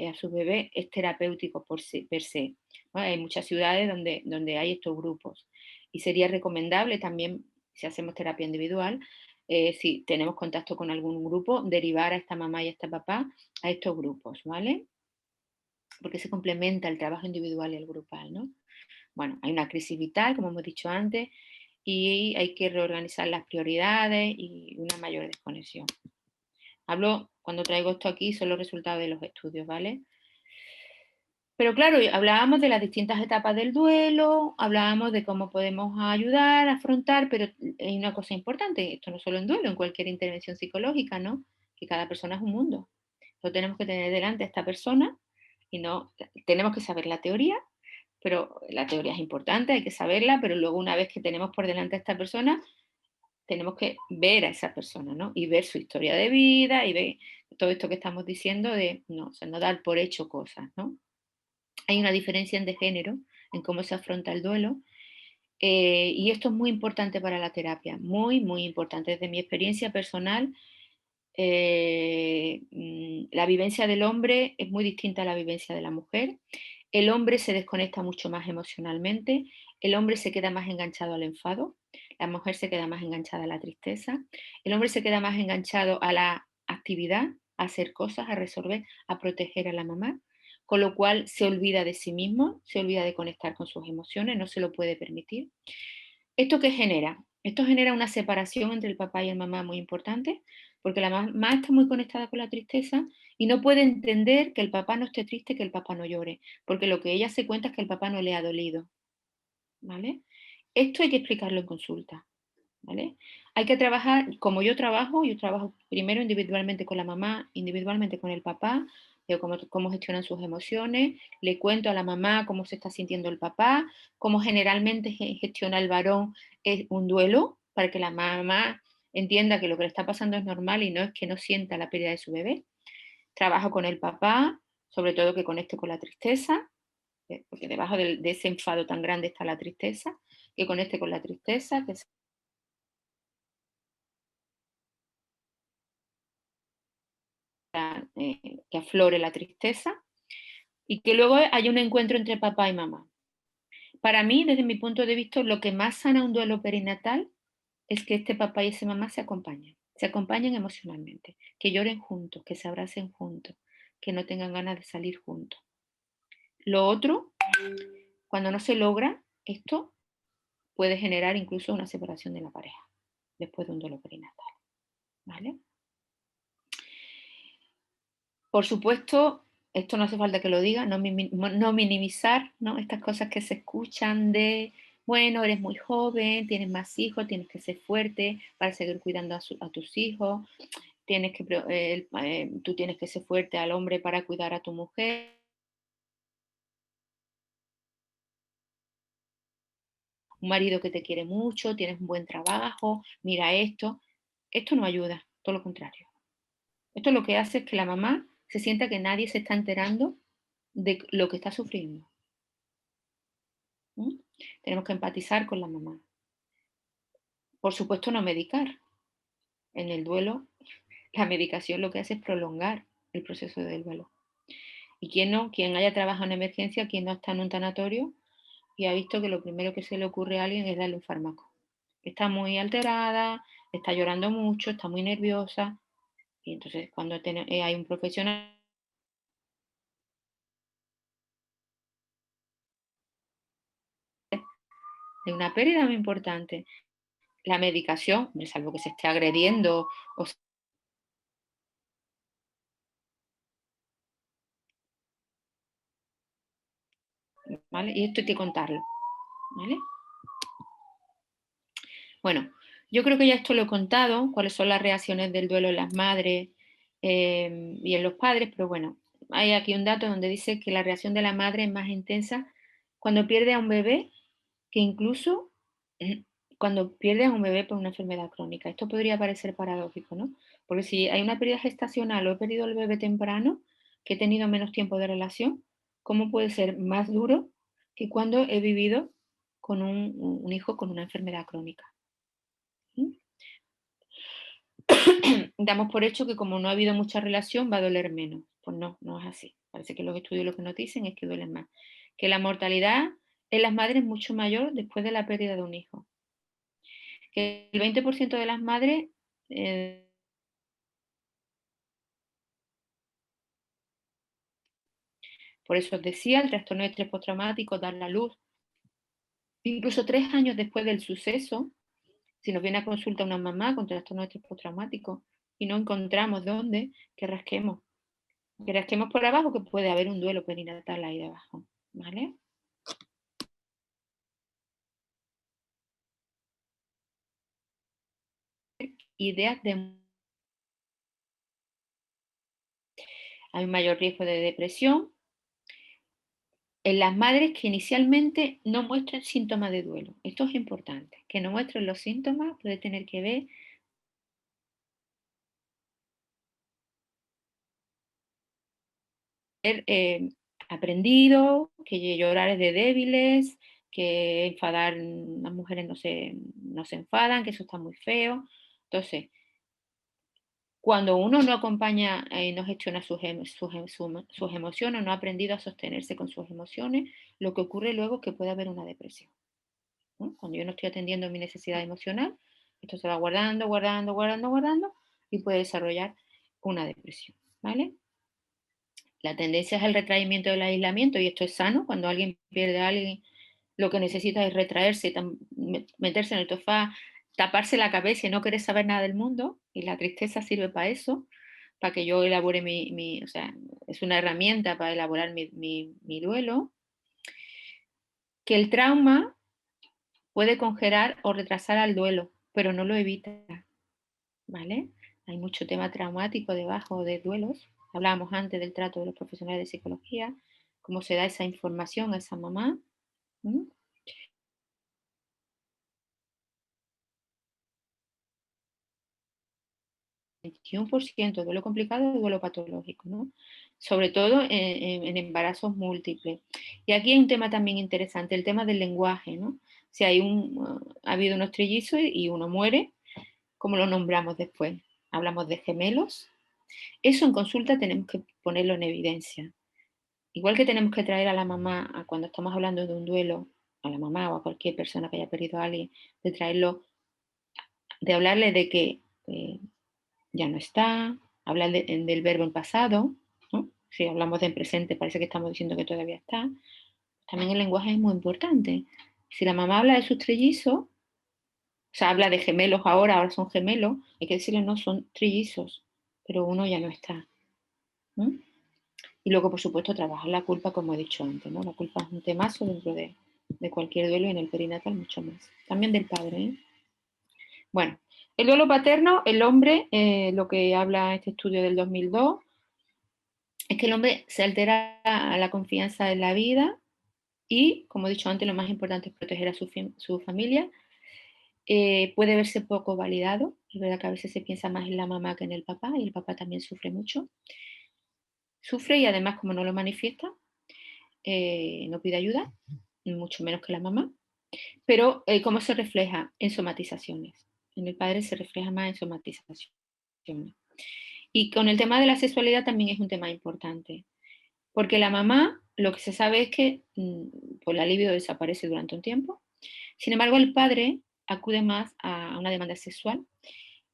a su bebé es terapéutico per se. ¿No? Hay muchas ciudades donde hay estos grupos y sería recomendable también, si hacemos terapia individual, si tenemos contacto con algún grupo, derivar a esta mamá y a este papá a estos grupos, ¿vale? Porque se complementa el trabajo individual y el grupal, ¿no? Bueno, hay una crisis vital, como hemos dicho antes, y hay que reorganizar las prioridades y una mayor desconexión. Cuando traigo esto aquí, son los resultados de los estudios, ¿vale? Pero claro, hablábamos de las distintas etapas del duelo, hablábamos de cómo podemos ayudar, afrontar, pero hay una cosa importante, esto no solo en duelo, en cualquier intervención psicológica, ¿no? Que cada persona es un mundo. Lo tenemos que tener delante a esta persona y no, tenemos que saber la teoría, pero la teoría es importante, hay que saberla, pero luego una vez que tenemos por delante a esta persona, tenemos que ver a esa persona, ¿no? Y ver su historia de vida y ver todo esto que estamos diciendo de, no, o sea, no dar por hecho cosas, ¿no? Hay una diferencia de género en cómo se afronta el duelo. Y esto es muy importante para la terapia, muy, muy importante. Desde mi experiencia personal, la vivencia del hombre es muy distinta a la vivencia de la mujer. El hombre se desconecta mucho más emocionalmente, el hombre se queda más enganchado al enfado, la mujer se queda más enganchada a la tristeza, el hombre se queda más enganchado a la actividad, a hacer cosas, a resolver, a proteger a la mamá, con lo cual se olvida de sí mismo, se olvida de conectar con sus emociones, no se lo puede permitir. ¿Esto qué genera? Esto genera una separación entre el papá y el mamá muy importante, porque la mamá está muy conectada con la tristeza y no puede entender que el papá no esté triste, que el papá no llore, porque lo que ella se cuenta es que el papá no le ha dolido, ¿vale? Esto hay que explicarlo en consulta, ¿vale? Hay que trabajar, como yo trabajo primero individualmente con la mamá, individualmente con el papá, veo cómo gestionan sus emociones, le cuento a la mamá cómo se está sintiendo el papá, cómo generalmente gestiona el varón es un duelo, para que la mamá entienda que lo que le está pasando es normal y no es que no sienta la pérdida de su bebé. Trabajo con el papá, sobre todo que conecte con la tristeza, porque debajo de ese enfado tan grande está la tristeza, que conecte con la tristeza, que aflore la tristeza y que luego haya un encuentro entre papá y mamá. Para mí, desde mi punto de vista, lo que más sana un duelo perinatal es que este papá y esa mamá se acompañen emocionalmente, que lloren juntos, que se abracen juntos, que no tengan ganas de salir juntos. Lo otro, cuando no se logra esto, puede generar incluso una separación de la pareja después de un duelo perinatal, ¿vale? Por supuesto, esto no hace falta que lo diga, no minimizar, ¿no? Estas cosas que se escuchan de, bueno, eres muy joven, tienes más hijos, tienes que ser fuerte para seguir cuidando a tus hijos, tú tienes que ser fuerte al hombre para cuidar a tu mujer, un marido que te quiere mucho, tienes un buen trabajo, mira esto. Esto no ayuda, todo lo contrario. Esto lo que hace es que la mamá se sienta que nadie se está enterando de lo que está sufriendo. ¿Mm? Tenemos que empatizar con la mamá. Por supuesto, no medicar. En el duelo, la medicación lo que hace es prolongar el proceso del duelo. Y quien haya trabajado en emergencia, quien no está en un tanatorio y ha visto que lo primero que se le ocurre a alguien es darle un fármaco. Está muy alterada, está llorando mucho, está muy nerviosa. Y entonces cuando hay un profesional de una pérdida muy importante, la medicación, salvo que se esté agrediendo, o, ¿vale? Y esto hay que contarlo, ¿vale? Bueno, yo creo que ya esto lo he contado, cuáles son las reacciones del duelo en las madres y en los padres, pero bueno, hay aquí un dato donde dice que la reacción de la madre es más intensa cuando pierde a un bebé que incluso cuando pierde a un bebé por una enfermedad crónica. Esto podría parecer paradójico, ¿no? Porque si hay una pérdida gestacional o he perdido al bebé temprano, que he tenido menos tiempo de relación, ¿cómo puede ser más duro que cuando he vivido con un hijo con una enfermedad crónica? ¿Mm? Damos por hecho que como no ha habido mucha relación va a doler menos. Pues no, no es así. Parece que los estudios lo que nos dicen es que duelen más. Que la mortalidad en las madres es mucho mayor después de la pérdida de un hijo. Que el 20% de las madres por eso os decía, el trastorno de estrés postraumático, dar la luz, incluso 3 años después del suceso, si nos viene a consulta una mamá con trastorno de estrés postraumático y no encontramos dónde, que rasquemos. Que rasquemos por abajo, que puede haber un duelo perinatal ahí debajo. ¿Vale? Ideas de... Hay un mayor riesgo de depresión en las madres que inicialmente no muestran síntomas de duelo. Esto es importante. Que no muestren los síntomas puede tener que ver aprendido, que llorar es de débiles, que enfadar, las mujeres no se enfadan, que eso está muy feo. Entonces, cuando uno no acompaña y no gestiona sus emociones, no ha aprendido a sostenerse con sus emociones, lo que ocurre luego es que puede haber una depresión, ¿no? Cuando yo no estoy atendiendo mi necesidad emocional, esto se va guardando, guardando, guardando, guardando y puede desarrollar una depresión, ¿vale? La tendencia es el retraimiento del aislamiento y esto es sano. Cuando alguien pierde a alguien, lo que necesita es retraerse, meterse en el sofá, taparse la cabeza y no querer saber nada del mundo, y la tristeza sirve para eso, para que yo elabore o sea, es una herramienta para elaborar mi duelo, que el trauma puede congelar o retrasar al duelo, pero no lo evita, ¿vale? Hay mucho tema traumático debajo de duelos. Hablábamos antes del trato de los profesionales de psicología, cómo se da esa información a esa mamá. 21% duelo complicado y duelo patológico, ¿no? Sobre todo en embarazos múltiples. Y aquí hay un tema también interesante, el tema del lenguaje, ¿no? Si hay ha habido unos trillizos y uno muere, ¿cómo lo nombramos después? Hablamos de gemelos. Eso en consulta tenemos que ponerlo en evidencia. Igual que tenemos que traer a la mamá, cuando estamos hablando de un duelo, a la mamá o a cualquier persona que haya perdido a alguien, de traerlo, de hablarle de que ya no está, hablar del verbo en pasado, ¿no? Si hablamos de en presente parece que estamos diciendo que todavía está. También el lenguaje es muy importante. Si la mamá habla de sus trillizos, o sea, habla de gemelos ahora son gemelos, hay que decirle no, son trillizos, pero uno ya no está, ¿no? Y luego, por supuesto, trabajar la culpa, como he dicho antes, ¿no? La culpa es un temazo dentro de cualquier duelo y en el perinatal mucho más. También del padre, ¿eh? Bueno, el duelo paterno, el hombre, lo que habla este estudio del 2002, es que el hombre se altera a la confianza en la vida y, como he dicho antes, lo más importante es proteger a su familia. Puede verse poco validado, es verdad que a veces se piensa más en la mamá que en el papá y el papá también sufre mucho. Sufre y además como no lo manifiesta, no pide ayuda, mucho menos que la mamá. Pero ¿cómo se refleja? En somatizaciones. En el padre se refleja más en somatizaciones. Y con el tema de la sexualidad también es un tema importante. Porque la mamá, lo que se sabe es que pues la libido desaparece durante un tiempo. Sin embargo, el padre acude más a una demanda sexual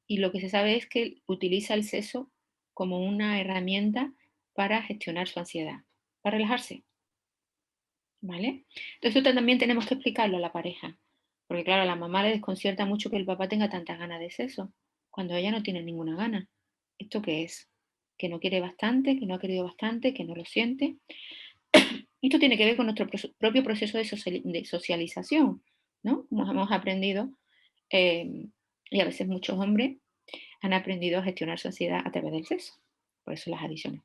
y lo que se sabe es que utiliza el sexo como una herramienta para gestionar su ansiedad, para relajarse. ¿Vale? Entonces esto también tenemos que explicarlo a la pareja. Porque claro, a la mamá le desconcierta mucho que el papá tenga tantas ganas de sexo, cuando ella no tiene ninguna gana. ¿Esto qué es? Que no quiere bastante, que no ha querido bastante, que no lo siente. Esto tiene que ver con nuestro propio proceso de socialización, ¿no? Como hemos aprendido, y a veces muchos hombres han aprendido a gestionar su ansiedad a través del sexo. Por eso las adicciones.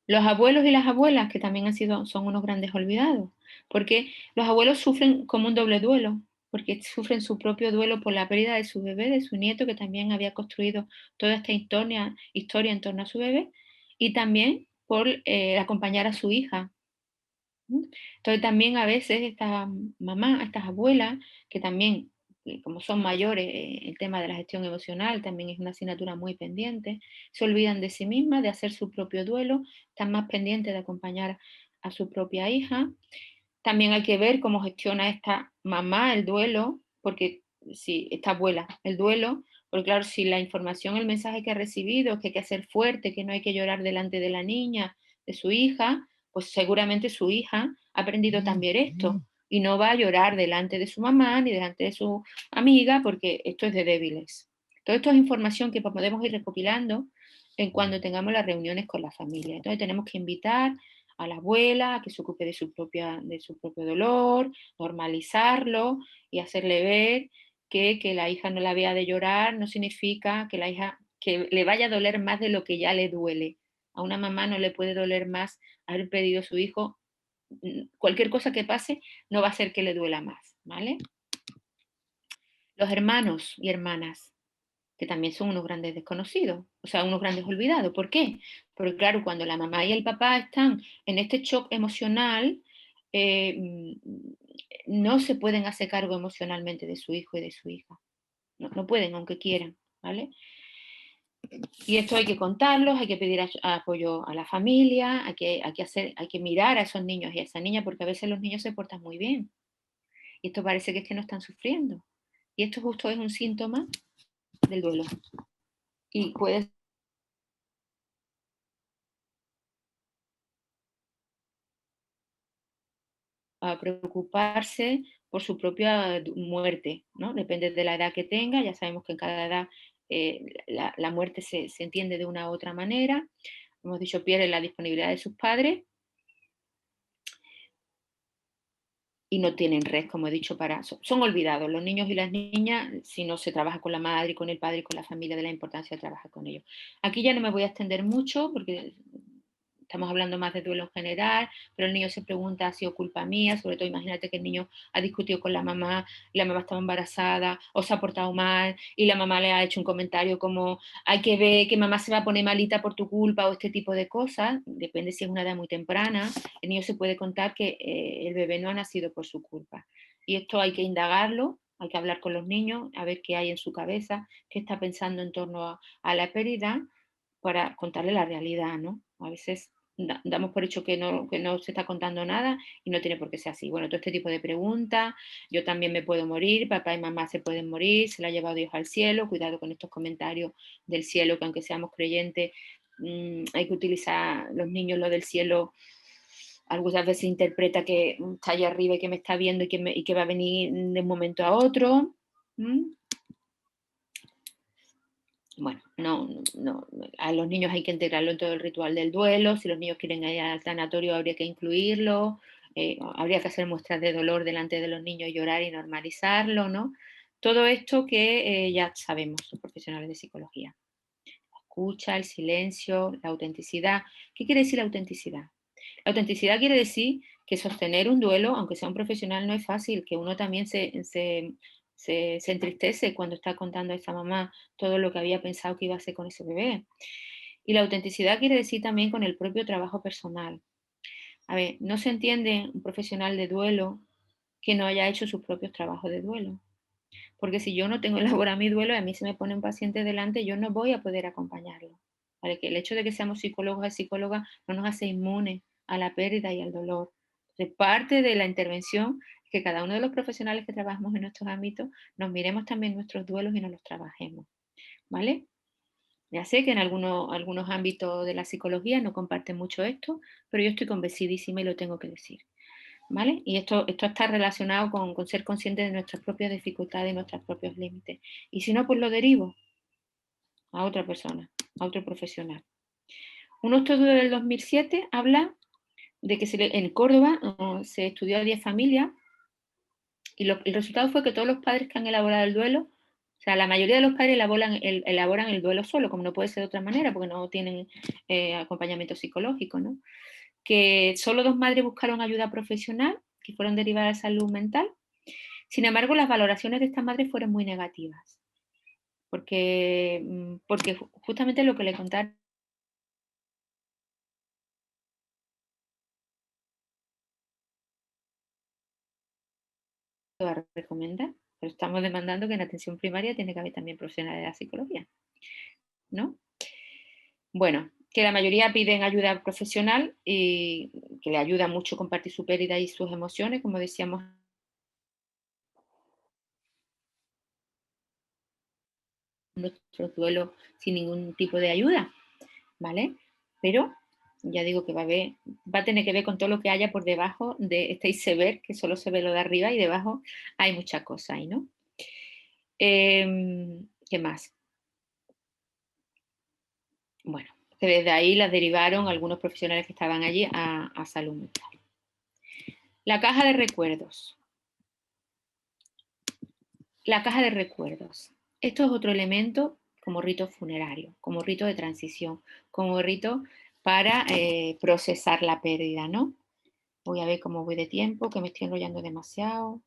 Los abuelos y las abuelas, que también son unos grandes olvidados, porque los abuelos sufren como un doble duelo, porque sufren su propio duelo por la pérdida de su bebé, de su nieto, que también había construido toda esta historia en torno a su bebé, y también por acompañar a su hija. Entonces también a veces estas mamás, estas abuelas, que también, como son mayores, el tema de la gestión emocional también es una asignatura muy pendiente, se olvidan de sí mismas, de hacer su propio duelo, están más pendientes de acompañar a su propia hija. También hay que ver cómo gestiona esta mamá el duelo, porque si esta abuela el duelo, porque claro, si la información, el mensaje que ha recibido es que hay que ser fuerte, que no hay que llorar delante de la niña, de su hija, pues seguramente su hija ha aprendido también esto y no va a llorar delante de su mamá ni delante de su amiga porque esto es de débiles. Todo esto es información que podemos ir recopilando en cuando tengamos las reuniones con la familia. Entonces tenemos que invitar a la abuela a que se ocupe de su propio dolor, normalizarlo y hacerle ver que la hija no la vea de llorar no significa que la hija que le vaya a doler más de lo que ya le duele. A una mamá no le puede doler más haber pedido a su hijo. Cualquier cosa que pase no va a hacer que le duela más, ¿vale? Los hermanos y hermanas, que también son unos grandes desconocidos, o sea, unos grandes olvidados. ¿Por qué? Porque claro, cuando la mamá y el papá están en este shock emocional, no se pueden hacer cargo emocionalmente de su hijo y de su hija. No pueden, aunque quieran, ¿vale? Y esto hay que contarlos, hay que pedir apoyo a la familia, hay que mirar a esos niños y a esa niña, porque a veces los niños se portan muy bien. Y esto parece que es que no están sufriendo. Y esto justo es un síntoma del duelo. Y puede a preocuparse por su propia muerte, ¿no? Depende de la edad que tenga, ya sabemos que en cada edad la muerte se entiende de una u otra manera. Hemos dicho, pierde la disponibilidad de sus padres y no tienen red, como he dicho, son olvidados. Los niños y las niñas, si no se trabaja con la madre y con el padre y con la familia, de la importancia de trabajar con ellos. Aquí ya no me voy a extender mucho porque estamos hablando más de duelo en general, pero el niño se pregunta si ha sido culpa mía, sobre todo imagínate que el niño ha discutido con la mamá estaba embarazada o se ha portado mal y la mamá le ha hecho un comentario como hay que ver que mamá se va a poner malita por tu culpa o este tipo de cosas, depende si es una edad muy temprana, el niño se puede contar que el bebé no ha nacido por su culpa. Y esto hay que indagarlo, hay que hablar con los niños, a ver qué hay en su cabeza, qué está pensando en torno a la pérdida, para contarle la realidad, ¿no? A veces damos por hecho que no se está contando nada y no tiene por qué ser así. Bueno, todo este tipo de preguntas, yo también me puedo morir, papá y mamá se pueden morir, se la ha llevado Dios al cielo, cuidado con estos comentarios del cielo, que aunque seamos creyentes, hay que utilizar los niños lo del cielo. Algunas veces interpreta que está allá arriba y que me está viendo y que va a venir de un momento a otro. Bueno, a los niños hay que integrarlo en todo el ritual del duelo, si los niños quieren ir al tanatorio habría que incluirlo, habría que hacer muestras de dolor delante de los niños, llorar y normalizarlo, ¿no? Todo esto que ya sabemos los profesionales de psicología. La escucha, el silencio, la autenticidad. ¿Qué quiere decir la autenticidad? La autenticidad quiere decir que sostener un duelo, aunque sea un profesional, no es fácil, que uno también se entristece cuando está contando a esa mamá todo lo que había pensado que iba a hacer con ese bebé. Y la autenticidad quiere decir también con el propio trabajo personal. A ver, no se entiende un profesional de duelo que no haya hecho sus propios trabajos de duelo. Porque si yo no tengo elaborado mi duelo y a mí se me pone un paciente delante, yo no voy a poder acompañarlo. ¿Vale? Que el hecho de que seamos psicólogos y psicólogas no nos hace inmunes a la pérdida y al dolor. Entonces, parte de la intervención es que cada uno de los profesionales que trabajamos en nuestros ámbitos nos miremos también nuestros duelos y nos los trabajemos. ¿Vale? Ya sé que en algunos ámbitos de la psicología no comparten mucho esto, pero yo estoy convencidísima y lo tengo que decir. ¿Vale? Y esto está relacionado con ser conscientes de nuestras propias dificultades y nuestros propios límites. Y si no, pues lo derivo a otra persona, a otro profesional. Un estudio del 2007 habla de que en Córdoba se estudió a 10 familias y el resultado fue que todos los padres que han elaborado el duelo, o sea, la mayoría de los padres elaboran el duelo solo, como no puede ser de otra manera, porque no tienen acompañamiento psicológico, ¿no? Que solo 2 madres buscaron ayuda profesional, que fueron derivadas de salud mental. Sin embargo, las valoraciones de estas madres fueron muy negativas, porque justamente lo que le contaron a recomendar, pero estamos demandando que en atención primaria tiene que haber también profesionales de la psicología, ¿no? Bueno, que la mayoría piden ayuda profesional y que le ayuda mucho compartir su pérdida y sus emociones, como decíamos, nuestro duelo sin ningún tipo de ayuda, ¿vale? Pero ya digo que va a tener que ver con todo lo que haya por debajo de este iceberg, que solo se ve lo de arriba y debajo hay muchas cosas ahí, ¿no? ¿Qué más? Bueno, que desde ahí las derivaron algunos profesionales que estaban allí a salud mental. La caja de recuerdos. La caja de recuerdos. Esto es otro elemento como rito funerario, como rito de transición, como rito para procesar la pérdida, ¿no? Voy a ver cómo voy de tiempo, que me estoy enrollando demasiado.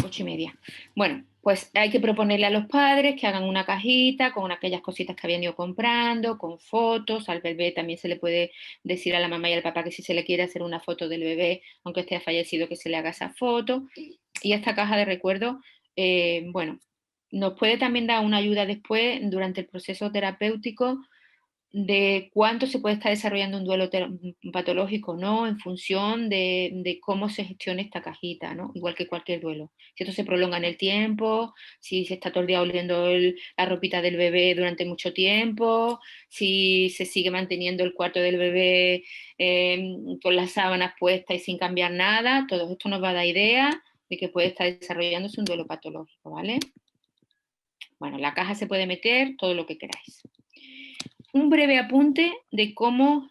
8:30. Bueno, pues hay que proponerle a los padres que hagan una cajita con aquellas cositas que habían ido comprando, con fotos. Al bebé también se le puede decir a la mamá y al papá que si se le quiere hacer una foto del bebé, aunque esté fallecido, que se le haga esa foto. Y esta caja de recuerdos, bueno, nos puede también dar una ayuda después, durante el proceso terapéutico, de cuánto se puede estar desarrollando un duelo patológico, ¿no? En función de cómo se gestione esta cajita, ¿no? Igual que cualquier duelo. Si esto se prolonga en el tiempo, si se está todo el día oliendo la ropita del bebé durante mucho tiempo, si se sigue manteniendo el cuarto del bebé con las sábanas puestas y sin cambiar nada, todo esto nos va a dar idea de que puede estar desarrollándose un duelo patológico, ¿vale? Bueno, la caja se puede meter todo lo que queráis. Un breve apunte de cómo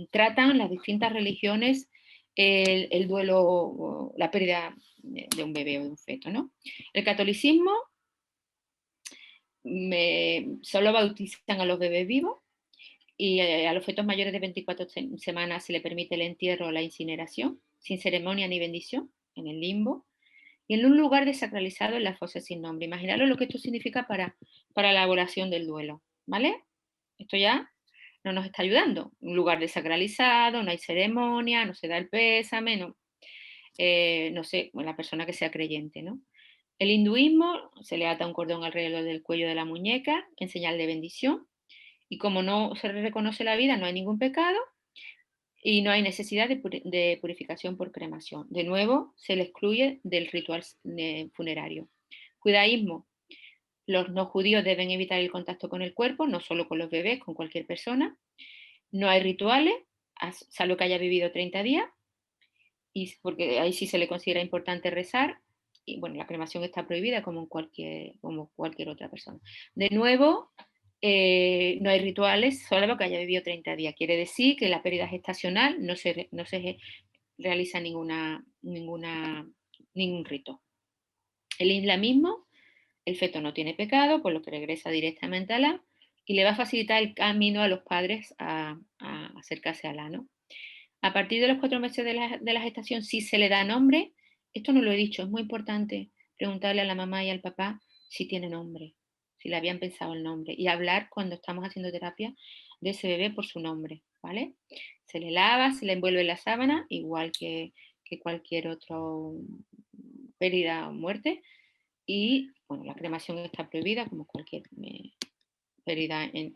tratan las distintas religiones el duelo, la pérdida de un bebé o de un feto, ¿no? El catolicismo solo bautizan a los bebés vivos y a los fetos mayores de 24 semanas se le permite el entierro o la incineración, sin ceremonia ni bendición, en el limbo, y en un lugar desacralizado en la fosa sin nombre. Imaginaros lo que esto significa para la elaboración del duelo, ¿vale? Esto ya no nos está ayudando. Un lugar desacralizado, no hay ceremonia, no se da el pésame, no sé, la persona que sea creyente, ¿no? El hinduismo se le ata un cordón alrededor del cuello de la muñeca en señal de bendición. Y como no se reconoce la vida, no hay ningún pecado y no hay necesidad de purificación por cremación. De nuevo, se le excluye del ritual funerario. Judaísmo. Los no judíos deben evitar el contacto con el cuerpo, no solo con los bebés, con cualquier persona. No hay rituales, salvo que haya vivido 30 días, y porque ahí sí se le considera importante rezar. Y bueno, la cremación está prohibida como cualquier otra persona. De nuevo, no hay rituales, solo que haya vivido 30 días. Quiere decir que la pérdida gestacional no se realiza ningún rito. El islamismo, el feto no tiene pecado, por lo que regresa directamente a Alá y le va a facilitar el camino a los padres a acercarse a Alá, ¿no? A partir de los 4 meses de la gestación, si se le da nombre, esto no lo he dicho, es muy importante preguntarle a la mamá y al papá si tiene nombre, si le habían pensado el nombre, y hablar cuando estamos haciendo terapia de ese bebé por su nombre, ¿vale? Se le lava, se le envuelve en la sábana, igual que cualquier otro pérdida o muerte, y bueno, la cremación está prohibida como cualquier pérdida en...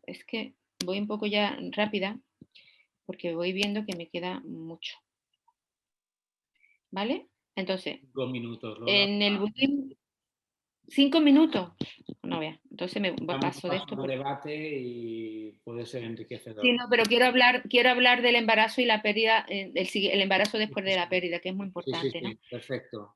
es que voy un poco ya rápida porque voy viendo que me queda mucho. ¿Vale? Entonces, 5 minutos, Lola. en el budismo, 5 minutos. No vea, entonces me Damos paso de paso esto. al debate y puede ser Sí, enriquecedor. no, pero quiero hablar del embarazo y la pérdida, el embarazo después de la pérdida, que es muy Sí, sí, importante, ¿no? sí, perfecto.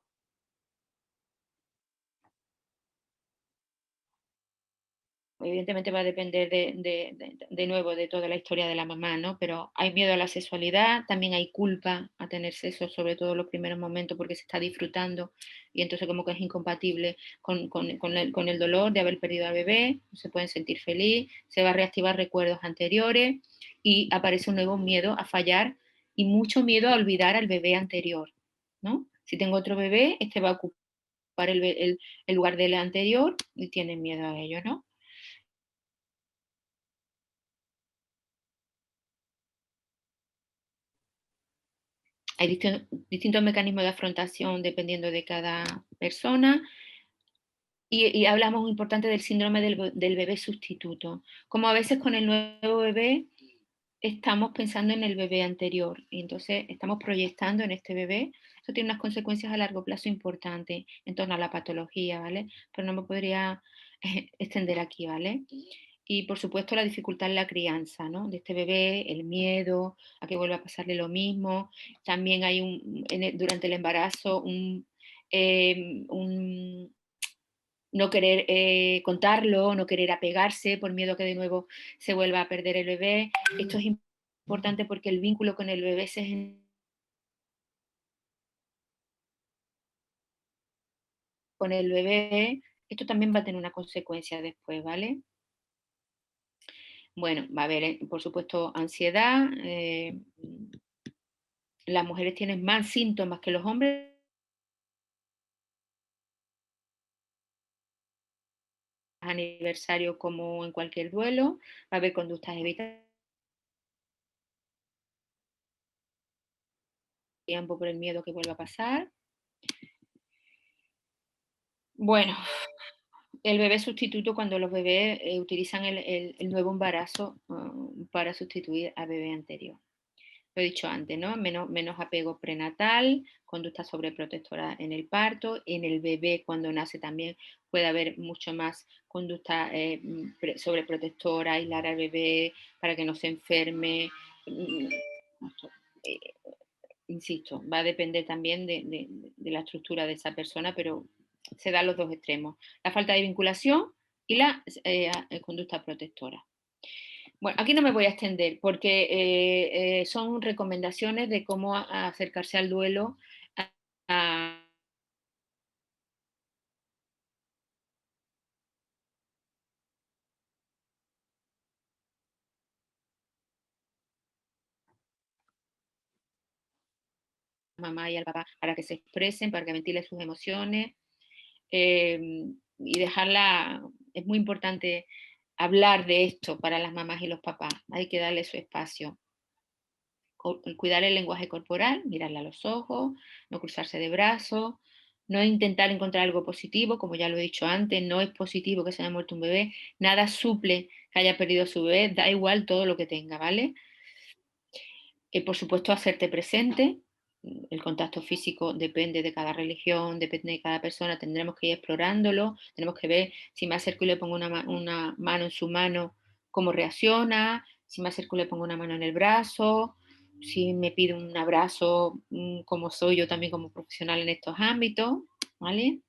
Evidentemente va a depender de nuevo de toda la historia de la mamá, ¿no? Pero hay miedo a la sexualidad, también hay culpa a tener sexo, sobre todo en los primeros momentos, porque se está disfrutando y entonces como que es incompatible con el dolor de haber perdido al bebé, no se pueden sentir feliz, se va a reactivar recuerdos anteriores y aparece un nuevo miedo a fallar y mucho miedo a olvidar al bebé anterior, ¿no? Si tengo otro bebé, este va a ocupar el lugar del anterior y tienen miedo a ello, ¿no? Hay distintos mecanismos de afrontación dependiendo de cada persona. Y hablamos muy importante del síndrome del bebé sustituto. Como a veces con el nuevo bebé estamos pensando en el bebé anterior y entonces estamos proyectando en este bebé. Eso tiene unas consecuencias a largo plazo importantes en torno a la patología, ¿vale? Pero no me podría extender aquí, ¿vale? Y por supuesto la dificultad en la crianza, ¿no? De este bebé, el miedo a que vuelva a pasarle lo mismo. También hay durante el embarazo un no querer contarlo, no querer apegarse por miedo a que de nuevo se vuelva a perder el bebé. Esto es importante porque el vínculo con el bebé con el bebé, esto también va a tener una consecuencia después, ¿vale? Bueno, va a haber, por supuesto, ansiedad. Las mujeres tienen más síntomas que los hombres. Aniversario como en cualquier duelo, va a haber conductas evitadas tiempo por el miedo que vuelva a pasar. Bueno, el bebé sustituto cuando los bebés utilizan el nuevo embarazo para sustituir al bebé anterior. Lo he dicho antes, ¿no? Menos apego prenatal, conducta sobreprotectora en el parto, en el bebé cuando nace también puede haber mucho más conducta sobreprotectora, aislar al bebé para que no se enferme. Insisto, va a depender también de la estructura de esa persona, pero se dan los dos extremos. La falta de vinculación y la conducta protectora. Bueno, aquí no me voy a extender porque son recomendaciones de cómo acercarse al duelo a la mamá y al papá para que se expresen, para que ventilen sus emociones y dejarla, es muy importante hablar de esto para las mamás y los papás, hay que darle su espacio. Cuidar el lenguaje corporal, mirarle a los ojos, no cruzarse de brazos, no intentar encontrar algo positivo, como ya lo he dicho antes, no es positivo que se haya muerto un bebé, nada suple que haya perdido a su bebé, da igual todo lo que tenga, ¿vale? Por supuesto, hacerte presente, el contacto físico depende de cada religión, depende de cada persona, tendremos que ir explorándolo, tenemos que ver si me acerco y le pongo una mano en su mano, cómo reacciona, si me acerco y le pongo una mano en el brazo, si me pide un abrazo, como soy yo también como profesional en estos ámbitos, ¿vale?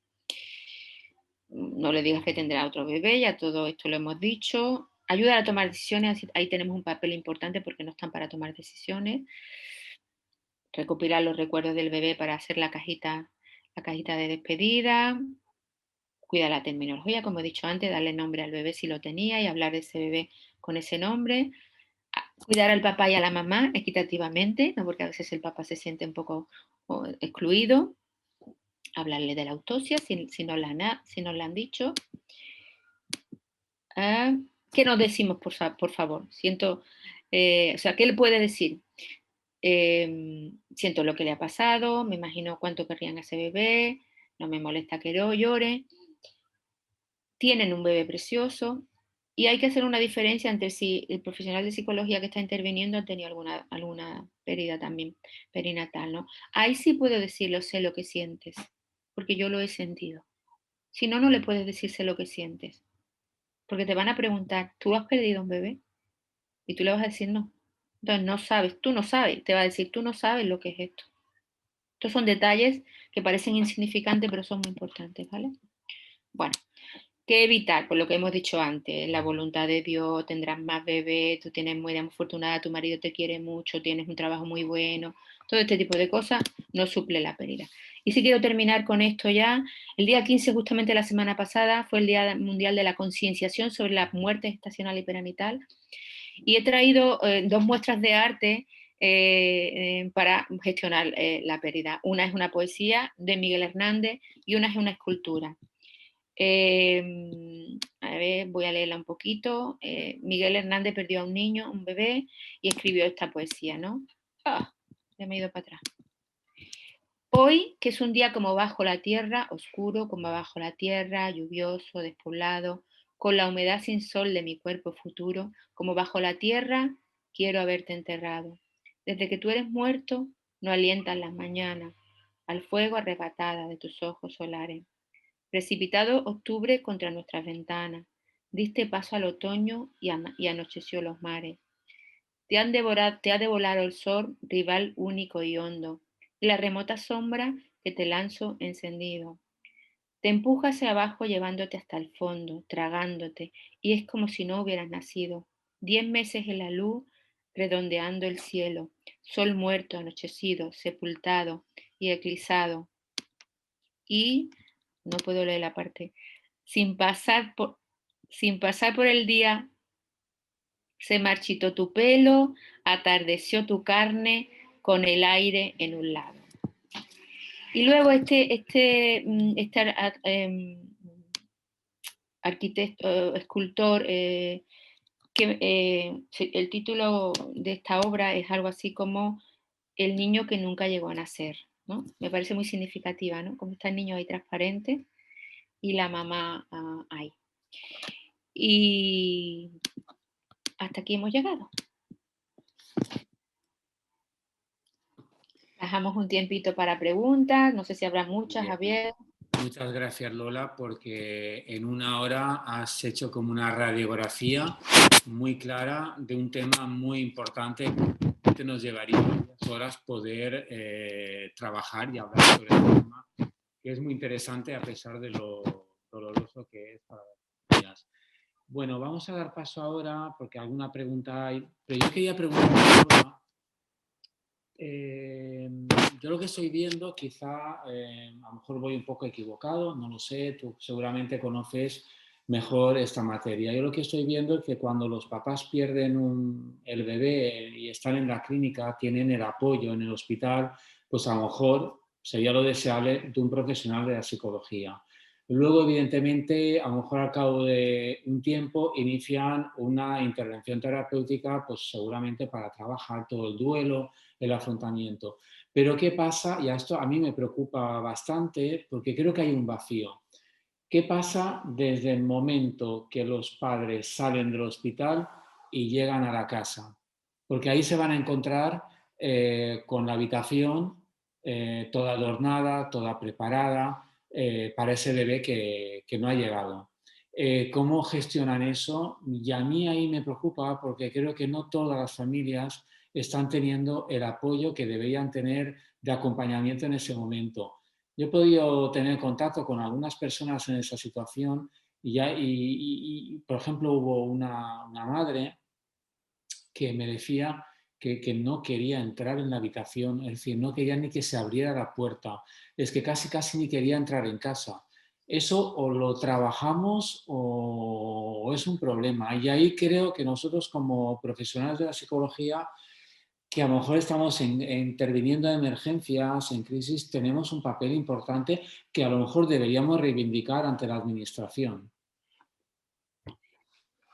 No le digas que tendrá otro bebé, ya todo esto lo hemos dicho. Ayudar a tomar decisiones, ahí tenemos un papel importante porque no están para tomar decisiones. Recopilar los recuerdos del bebé para hacer la cajita de despedida. Cuida la terminología, como he dicho antes, darle nombre al bebé si lo tenía y hablar de ese bebé con ese nombre. Cuidar al papá y a la mamá equitativamente, ¿no? Porque a veces el papá se siente un poco excluido. Hablarle de la autopsia si no la han dicho. ¿Qué nos decimos, por favor? Siento, o sea, ¿qué le puede decir? Siento lo que le ha pasado, me imagino cuánto querrían a ese bebé, no me molesta que llore, tienen un bebé precioso y hay que hacer una diferencia entre si el profesional de psicología que está interviniendo ha tenido alguna pérdida también perinatal, ¿no? Ahí sí puedo decirlo, sé lo que sientes, porque yo lo he sentido. Si no, no le puedes decirse lo que sientes, porque te van a preguntar, ¿tú has perdido un bebé? Y tú le vas a decir no. Entonces no sabes, tú no sabes, te va a decir, tú no sabes lo que es esto. Estos son detalles que parecen insignificantes, pero son muy importantes, ¿vale? Bueno, ¿qué evitar? Por lo que hemos dicho antes, la voluntad de Dios, tendrás más bebés, tú tienes muy afortunada, tu marido te quiere mucho, tienes un trabajo muy bueno, todo este tipo de cosas no suple la pérdida. Y si quiero terminar con esto ya, el día 15, justamente la semana pasada, fue el Día Mundial de la Concienciación sobre la muerte gestacional y perinatal, y he traído dos muestras de arte para gestionar la pérdida. Una es una poesía de Miguel Hernández y una es una escultura. A ver, voy a leerla un poquito. Miguel Hernández perdió a un niño, un bebé, y escribió esta poesía, ¿no? Ya me he ido para atrás. Hoy, que es un día como bajo la tierra, oscuro como bajo la tierra, lluvioso, despoblado, con la humedad sin sol de mi cuerpo futuro, como bajo la tierra, quiero haberte enterrado. Desde que tú eres muerto, no alientan las mañanas, al fuego arrebatada de tus ojos solares. Precipitado octubre contra nuestras ventanas, diste paso al otoño y anocheció los mares. Te ha devorado el sol, rival único y hondo, y la remota sombra que te lanzo encendido. Te empuja hacia abajo llevándote hasta el fondo, tragándote, y es como si no hubieras nacido. 10 meses en la luz, redondeando el cielo, sol muerto, anochecido, sepultado y eclipsado. Y no puedo leer la parte. Sin pasar por el día, se marchitó tu pelo, atardeció tu carne con el aire en un lado. Y luego este arquitecto, escultor, el título de esta obra es algo así como El niño que nunca llegó a nacer, ¿no? Me parece muy significativa, ¿no? Como está el niño ahí transparente. y la mamá ahí. Y hasta aquí hemos llegado. Dejamos un tiempito para preguntas, no sé si habrá muchas, Bien. Javier. Muchas gracias, Lola, porque en una hora has hecho como una radiografía muy clara de un tema muy importante que nos llevaría varias horas poder trabajar y hablar sobre el tema, que es muy interesante a pesar de lo doloroso que es para las familias. Bueno, vamos a dar paso ahora porque alguna pregunta hay, pero yo quería preguntar, yo lo que estoy viendo, quizá a lo mejor voy un poco equivocado, no lo sé, tú seguramente conoces mejor esta materia. Yo lo que estoy viendo es que cuando los papás pierden el bebé y están en la clínica, tienen el apoyo en el hospital, pues a lo mejor sería lo deseable de un profesional de la psicología. Luego, evidentemente, a lo mejor al cabo de un tiempo inician una intervención terapéutica, pues seguramente para trabajar todo el duelo, el afrontamiento. Pero ¿qué pasa? Y a esto a mí me preocupa bastante porque creo que hay un vacío. ¿Qué pasa desde el momento que los padres salen del hospital y llegan a la casa? Porque ahí se van a encontrar con la habitación toda adornada, toda preparada para ese bebé que no ha llegado. ¿Cómo gestionan eso? Y a mí ahí me preocupa porque creo que no todas las familias están teniendo el apoyo que deberían tener de acompañamiento en ese momento. Yo he podido tener contacto con algunas personas en esa situación por ejemplo, hubo una madre que me decía que no quería entrar en la habitación, es decir, no quería ni que se abriera la puerta, es que casi ni quería entrar en casa. Eso o lo trabajamos o es un problema. Y ahí creo que nosotros como profesionales de la psicología que a lo mejor estamos interviniendo en emergencias, en crisis, tenemos un papel importante que a lo mejor deberíamos reivindicar ante la administración.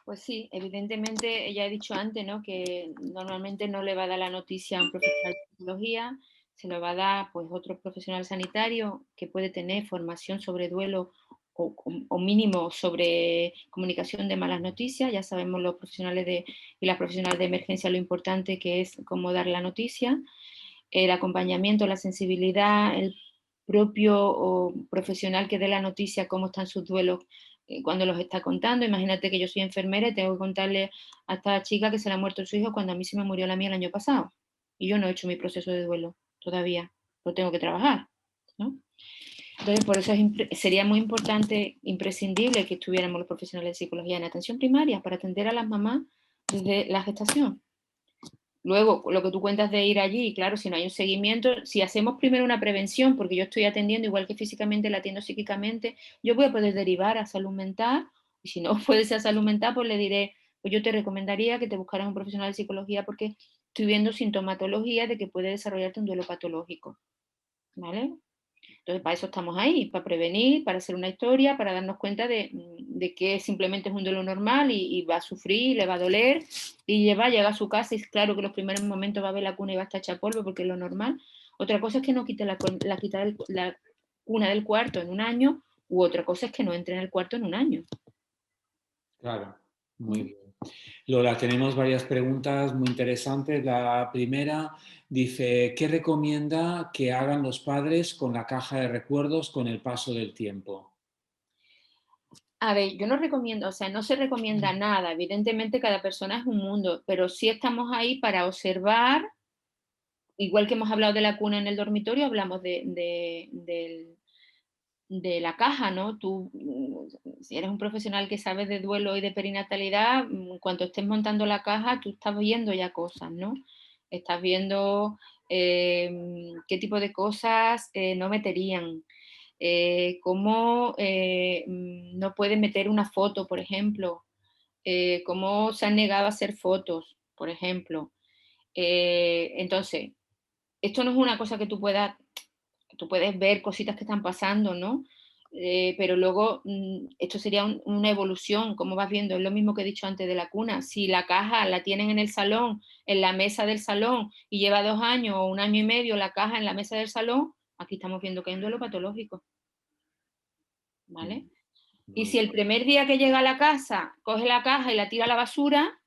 Pues sí, evidentemente, ya he dicho antes, ¿no? Que normalmente no le va a dar la noticia a un profesional de psicología, se lo va a dar pues otro profesional sanitario que puede tener formación sobre duelo o mínimo sobre comunicación de malas noticias. Ya sabemos los profesionales y las profesionales de emergencia lo importante que es cómo dar la noticia, el acompañamiento, la sensibilidad, el propio profesional que dé la noticia, cómo están sus duelos cuando los está contando. Imagínate que yo soy enfermera y tengo que contarle a esta chica que se le ha muerto su hijo cuando a mí se me murió la mía el año pasado. Y yo no he hecho mi proceso de duelo todavía, lo tengo que trabajar, ¿no? Entonces, por eso sería muy importante, imprescindible que estuviéramos los profesionales de psicología en atención primaria para atender a las mamás desde la gestación. Luego, lo que tú cuentas de ir allí, claro, si no hay un seguimiento, si hacemos primero una prevención, porque yo estoy atendiendo igual que físicamente, la atiendo psíquicamente, yo voy a poder derivar a salud mental, y si no puede ser a salud mental, pues le diré, pues yo te recomendaría que te buscaras un profesional de psicología porque estoy viendo sintomatología de que puede desarrollarte un duelo patológico, ¿vale? Entonces, para eso estamos ahí, para prevenir, para hacer una historia, para darnos cuenta de que simplemente es un duelo normal y va a sufrir, le va a doler, y llega a su casa y claro que los primeros momentos va a ver la cuna y va a estar hecha polvo porque es lo normal. Otra cosa es que no quite la cuna del cuarto en un año, u otra cosa es que no entre en el cuarto en un año. Claro, muy ¿Mm? bien. Lola, tenemos varias preguntas muy interesantes. La primera dice, ¿qué recomienda que hagan los padres con la caja de recuerdos con el paso del tiempo? A ver, yo no recomiendo, o sea, no se recomienda nada, evidentemente cada persona es un mundo, pero sí estamos ahí para observar. Igual que hemos hablado de la cuna en el dormitorio, hablamos de la caja, ¿no? Tú, si eres un profesional que sabes de duelo y de perinatalidad, cuando estés montando la caja, tú estás viendo ya cosas, ¿no? Estás viendo qué tipo de cosas no meterían, cómo no pueden meter una foto, por ejemplo, cómo se han negado a hacer fotos, por ejemplo. Entonces, esto no es una cosa que tú puedes ver cositas que están pasando, ¿no? Pero luego esto sería una evolución, como vas viendo, es lo mismo que he dicho antes de la cuna. Si la caja la tienen en el salón, en la mesa del salón, y lleva 2 años o un año y medio la caja en la mesa del salón, aquí estamos viendo que hay un duelo patológico, ¿vale? Y Muy si el primer día que llega a la casa coge la caja y la tira a la basura,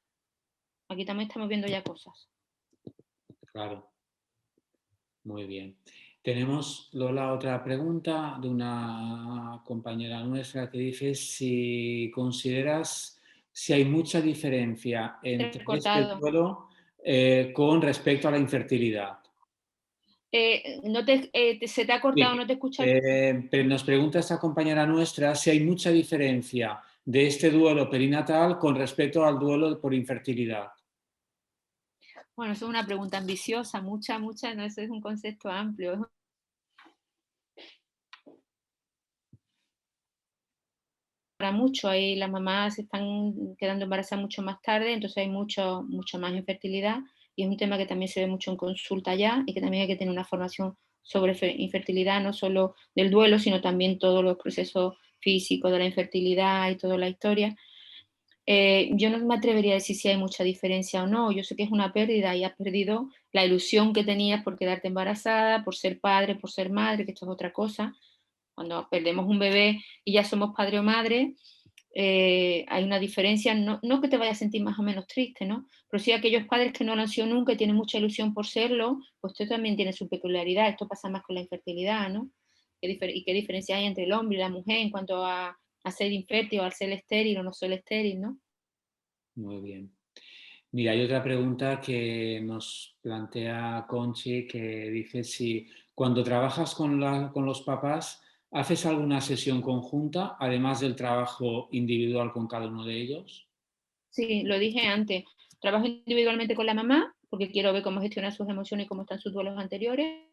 aquí también estamos viendo ya cosas. claro, muy bien. Tenemos, Lola, otra pregunta de una compañera nuestra que dice si consideras si hay mucha diferencia entre este Recortado. duelo con respecto a la infertilidad. ¿Se te ha cortado? Sí, ¿No te escuchas? pero nos pregunta esta compañera nuestra si hay mucha diferencia de este duelo perinatal con respecto al duelo por infertilidad. Bueno, eso es una pregunta ambiciosa, mucha, no, eso es un concepto amplio. Para mucho, ahí las mamás se están quedando embarazadas mucho más tarde, entonces hay mucho más infertilidad y es un tema que también se ve mucho en consulta ya y que también hay que tener una formación sobre infertilidad, no solo del duelo, sino también todos los procesos físicos de la infertilidad y toda la historia. Yo no me atrevería a decir si hay mucha diferencia o no. Yo sé que es una pérdida y has perdido la ilusión que tenías por quedarte embarazada, por ser padre, por ser madre, que esto es otra cosa. Cuando perdemos un bebé y ya somos padre o madre, hay una diferencia, no que te vayas a sentir más o menos triste, ¿no? Pero sí aquellos padres que no lo han sido nunca y tienen mucha ilusión por serlo, pues esto también tiene su peculiaridad. Esto pasa más con la infertilidad, ¿no? ¿Y qué diferencia hay entre el hombre y la mujer en cuanto a ser infértil o al ser estéril o no ser estéril, ¿no? Muy bien. Mira, hay otra pregunta que nos plantea Conchi que dice si cuando trabajas con los papás, ¿haces alguna sesión conjunta, además del trabajo individual con cada uno de ellos? Sí, lo dije antes. Trabajo individualmente con la mamá porque quiero ver cómo gestiona sus emociones y cómo están sus duelos anteriores.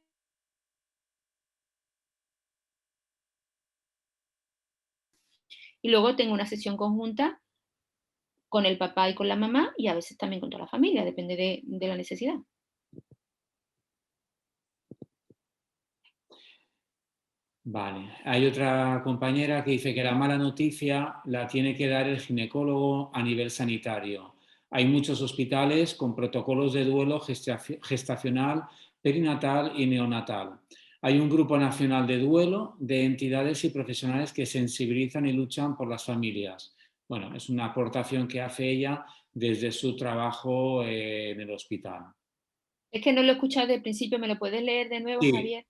Y luego tengo una sesión conjunta con el papá y con la mamá y a veces también con toda la familia, depende de la necesidad. Vale. Hay otra compañera que dice que la mala noticia la tiene que dar el ginecólogo a nivel sanitario. Hay muchos hospitales con protocolos de duelo gestacional, perinatal y neonatal. Hay un grupo nacional de duelo de entidades y profesionales que sensibilizan y luchan por las familias. Bueno, es una aportación que hace ella desde su trabajo en el hospital. Es que no lo he escuchado desde el principio, ¿me lo puedes leer de nuevo, Sí, Javier?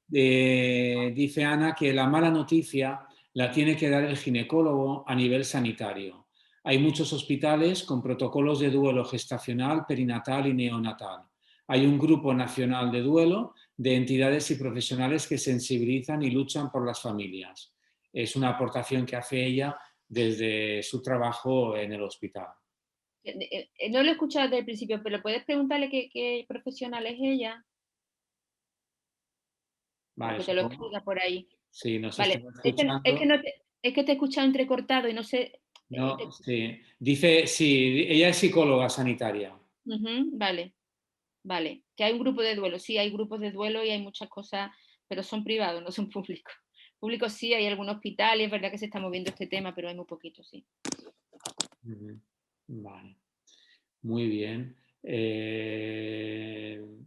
dice Ana que la mala noticia la tiene que dar el ginecólogo a nivel sanitario. Hay muchos hospitales con protocolos de duelo gestacional, perinatal y neonatal. Hay un grupo nacional de duelo de entidades y profesionales que sensibilizan y luchan por las familias. Es una aportación que hace ella desde su trabajo en el hospital. No lo he escuchado desde el principio, pero puedes preguntarle qué profesional es ella o Vale, que te lo supongo. explica por ahí. Sí, nos Vale, estaba es que escuchando. es que te he escuchado entrecortado y no sé. No, sí. Dice, sí, ella es psicóloga sanitaria. Vale, vale. Que hay un grupo de duelo. Sí, hay grupos de duelo y hay muchas cosas, pero son privados, no son públicos. Públicos sí, hay algún hospital y es verdad que se está moviendo este tema, pero hay muy poquito, sí. Ujú. Vale, muy bien.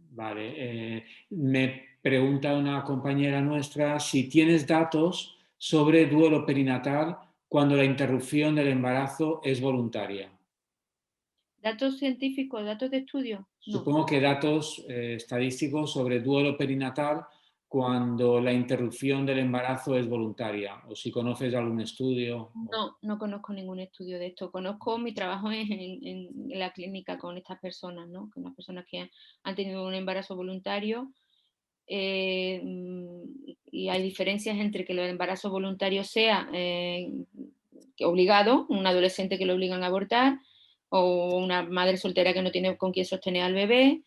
Vale, me pregunta una compañera nuestra si tienes datos sobre duelo perinatal cuando la interrupción del embarazo es voluntaria. ¿Datos científicos, datos de estudio? No. Supongo que datos estadísticos sobre duelo perinatal cuando la interrupción del embarazo es voluntaria, o si conoces algún estudio. No, no conozco ningún estudio de esto. Conozco mi trabajo en la clínica con estas personas, ¿no? Con las personas que han tenido un embarazo voluntario. Y hay diferencias entre que el embarazo voluntario sea obligado, un adolescente que lo obligan a abortar, o una madre soltera que no tiene con quién sostener al bebé,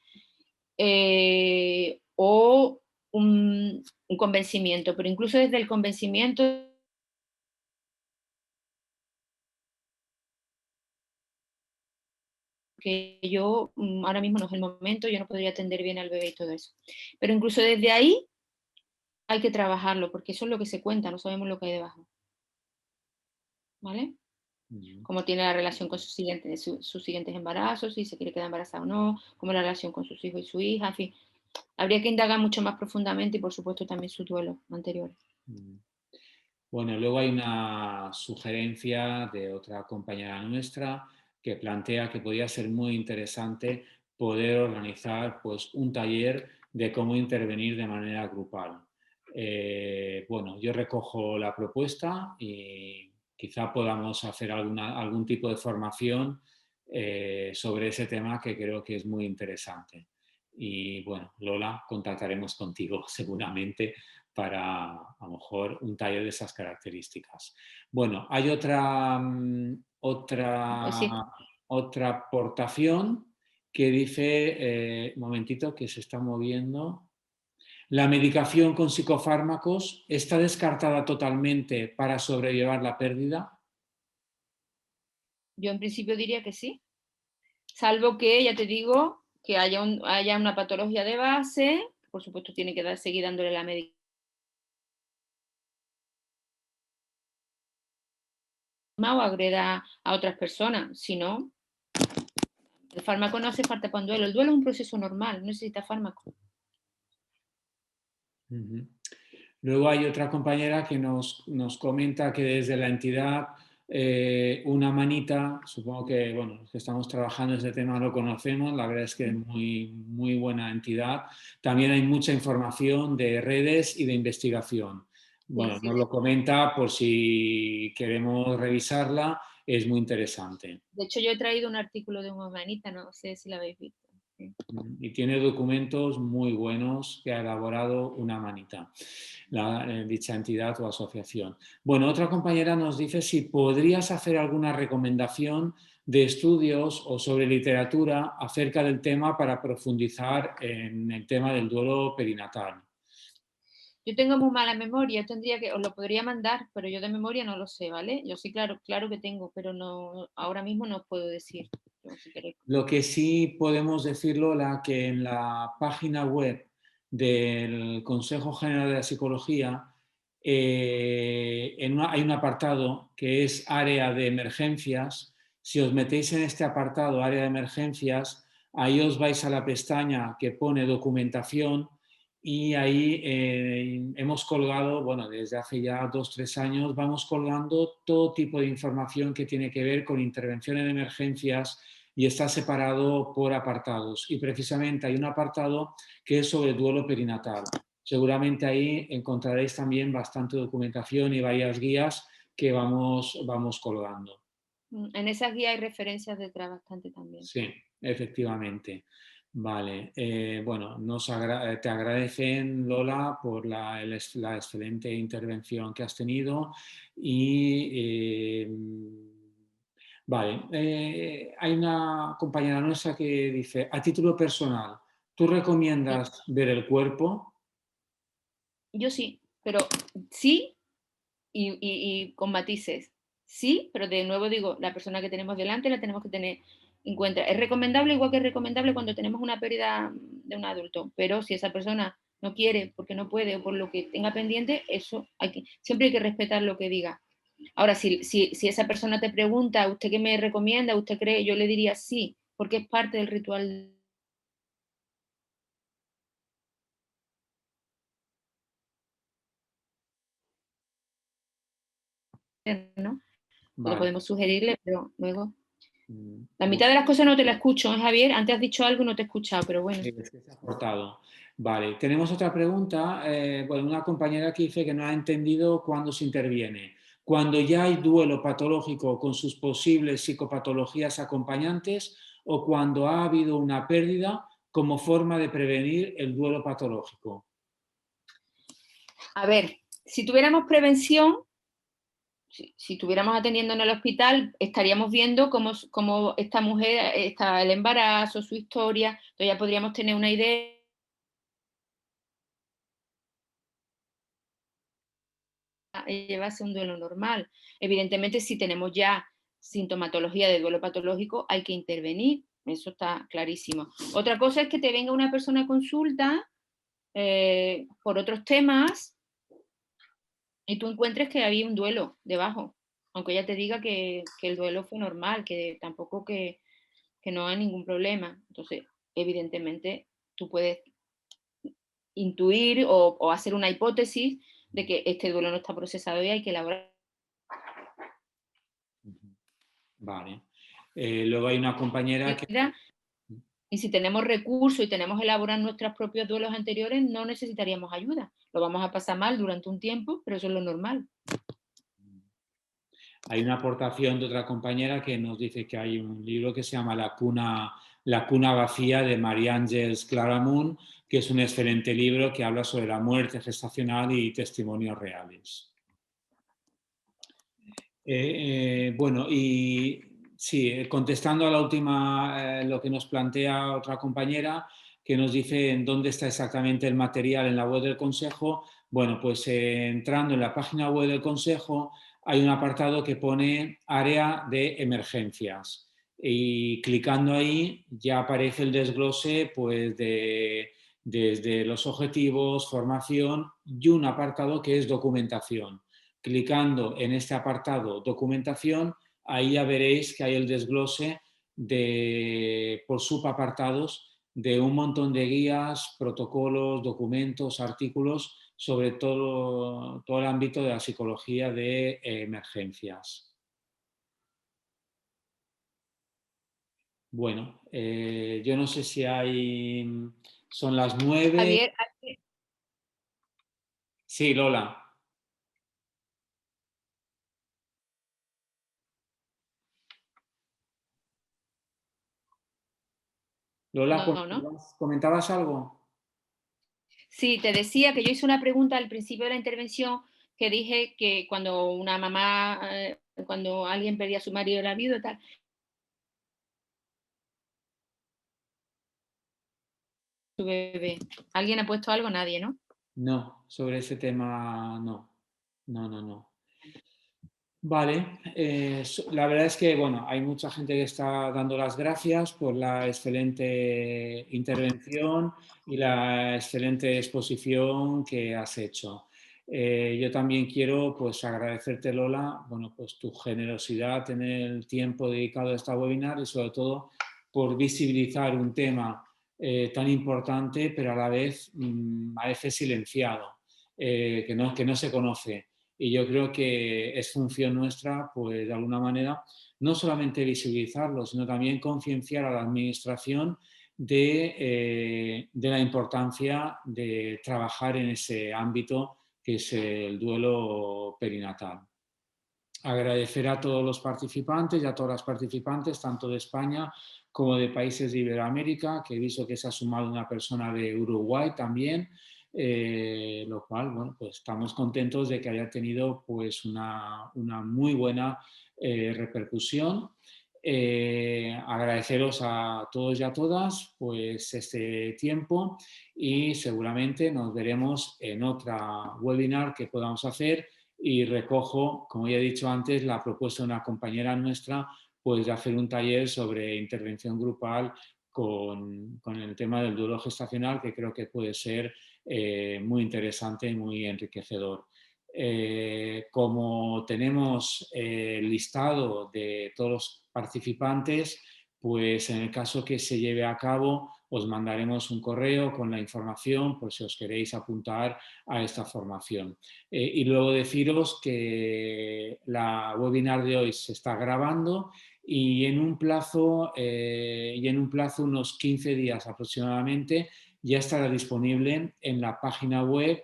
o un convencimiento. Pero incluso desde el convencimiento que yo ahora mismo no es el momento, yo no podría atender bien al bebé y todo eso. Pero incluso desde ahí hay que trabajarlo, porque eso es lo que se cuenta, no sabemos lo que hay debajo. ¿Vale? Ujú. Cómo tiene la relación con sus siguientes embarazos, si se quiere quedar embarazada o no, cómo es la relación con sus hijos y su hija, en fin. Habría que indagar mucho más profundamente y por supuesto también sus duelos anteriores. Ujú. Bueno, luego hay una sugerencia de otra compañera nuestra que plantea que podría ser muy interesante poder organizar pues, un taller de cómo intervenir de manera grupal. Bueno, yo recojo la propuesta y quizá podamos hacer algún tipo de formación sobre ese tema que creo que es muy interesante. Y bueno, Lola, contactaremos contigo seguramente para a lo mejor un taller de esas características. Bueno, hay Pues sí. otra aportación que dice, un momentito, que se está moviendo. La medicación con psicofármacos está descartada totalmente para sobrellevar la pérdida. Yo en principio diría que sí, salvo que, ya te digo, que haya una patología de base, por supuesto tiene que seguir dándole la medicación o agreda a otras personas, si no, el fármaco no hace falta para un duelo, el duelo es un proceso normal, no necesita fármaco. Uh-huh. Luego hay otra compañera que nos comenta que desde la entidad una manita, supongo que bueno, los que estamos trabajando este tema lo conocemos, la verdad es que es muy, muy buena entidad. También hay mucha información de redes y de investigación. Sí, Bueno, sí. nos lo comenta por si queremos revisarla, es muy interesante. De hecho, yo he traído un artículo de una humanita, no sé si la habéis visto. Sí. Y tiene documentos muy buenos que ha elaborado una manita, dicha entidad o asociación. Bueno, otra compañera nos dice si podrías hacer alguna recomendación de estudios o sobre literatura acerca del tema para profundizar en el tema del duelo perinatal. Yo tengo muy mala memoria, os lo podría mandar, pero yo de memoria no lo sé, ¿vale? Yo sí, claro, claro que tengo, pero no, ahora mismo no os puedo decir. Yo, si queréis. Lo que sí podemos decirlo, que en la página web del Consejo General de la Psicología hay un apartado que es área de emergencias. Si os metéis en este apartado, área de emergencias, ahí os vais a la pestaña que pone documentación y ahí hemos colgado, bueno, desde hace ya 2 o 3 años, vamos colgando todo tipo de información que tiene que ver con intervención en emergencias y está separado por apartados. Y precisamente hay un apartado que es sobre duelo perinatal. Seguramente ahí encontraréis también bastante documentación y varias guías que vamos colgando. En esas guías hay referencias detrás bastante también. Sí, efectivamente. Vale, bueno, te agradecen, Lola, por la excelente intervención que has tenido y vale, hay una compañera nuestra que dice, a título personal, ¿tú recomiendas ver el cuerpo? Yo sí, pero sí y con matices. Sí, pero de nuevo digo, la persona que tenemos delante la tenemos que tener en cuenta. Es recomendable, igual que es recomendable cuando tenemos una pérdida de un adulto, pero si esa persona no quiere, porque no puede o por lo que tenga pendiente, eso siempre hay que respetar lo que diga. Ahora, si esa persona te pregunta, ¿usted qué me recomienda? ¿Usted cree? Yo le diría sí, porque es parte del ritual, ¿no? Lo Vale. podemos sugerirle, pero luego... La mitad Bueno, de las cosas no te la escucho, ¿eh, Javier? Antes has dicho algo y no te he escuchado, pero bueno. es que se ha cortado. Vale, tenemos otra pregunta. Bueno, una compañera que dice que no ha entendido cuándo se interviene. Cuando ya hay duelo patológico con sus posibles psicopatologías acompañantes o cuando ha habido una pérdida como forma de prevenir el duelo patológico. A ver, si tuviéramos prevención, si estuviéramos atendiendo en el hospital, estaríamos viendo cómo esta mujer está el embarazo, su historia, entonces ya podríamos tener una idea de llevarse un duelo normal. Evidentemente, si tenemos ya sintomatología de duelo patológico, hay que intervenir, eso está clarísimo. Otra cosa es que te venga una persona a consulta por otros temas y tú encuentres que había un duelo debajo, aunque ella te diga que el duelo fue normal, que tampoco que no hay ningún problema. Entonces, evidentemente, tú puedes intuir o hacer una hipótesis, de que este duelo no está procesado y hay que elaborar. Vale. Luego hay una compañera que... Y si tenemos recursos y tenemos elaborar nuestros propios duelos anteriores, no necesitaríamos ayuda. Lo vamos a pasar mal durante un tiempo, pero eso es lo normal. Hay una aportación de otra compañera que nos dice que hay un libro que se llama La cuna vacía de María Ángeles Claramunt, que es un excelente libro que habla sobre la muerte gestacional y testimonios reales. Bueno, y sí, contestando a la última, lo que nos plantea otra compañera, que nos dice en dónde está exactamente el material en la web del Consejo. Bueno, pues entrando en la página web del Consejo hay un apartado que pone área de emergencias y clicando ahí ya aparece el desglose pues desde los objetivos, formación y un apartado que es documentación. Clicando en este apartado documentación, ahí ya veréis que hay el desglose por subapartados de un montón de guías, protocolos, documentos, artículos sobre todo el ámbito de la psicología de emergencias. Bueno, yo no sé si son las 9. Javier, Sí, Lola. Lola, ¿no? ¿comentabas algo? Sí, te decía que yo hice una pregunta al principio de la intervención que dije que cuando una mamá, cuando alguien perdía a su marido era viudo y tal, su bebé. ¿Alguien ha puesto algo? Nadie, ¿no? No, sobre ese tema no. No. Vale, la verdad es que bueno, hay mucha gente que está dando las gracias por la excelente intervención y la excelente exposición que has hecho. Yo también quiero pues agradecerte, Lola, bueno, pues tu generosidad en el tiempo dedicado a esta webinar y sobre todo por visibilizar un tema tan importante pero a la vez a veces silenciado, que no se conoce. Y yo creo que es función nuestra, pues de alguna manera, no solamente visibilizarlo, sino también concienciar a la Administración de la importancia de trabajar en ese ámbito que es el duelo perinatal. Agradecer a todos los participantes y a todas las participantes, tanto de España como de países de Iberoamérica, que he visto que se ha sumado una persona de Uruguay también, lo cual, bueno, pues estamos contentos de que haya tenido pues una muy buena repercusión. Agradeceros a todos y a todas pues este tiempo y seguramente nos veremos en otra webinar que podamos hacer. Y recojo, como ya he dicho antes, la propuesta de una compañera nuestra pues, de hacer un taller sobre intervención grupal con el tema del duelo gestacional, que creo que puede ser muy interesante y muy enriquecedor. Como tenemos el listado de todos los participantes, pues en el caso que se lleve a cabo, os mandaremos un correo con la información por si os queréis apuntar a esta formación. Y luego deciros que la webinar de hoy se está grabando y en un plazo, unos 15 días aproximadamente, ya estará disponible en la página web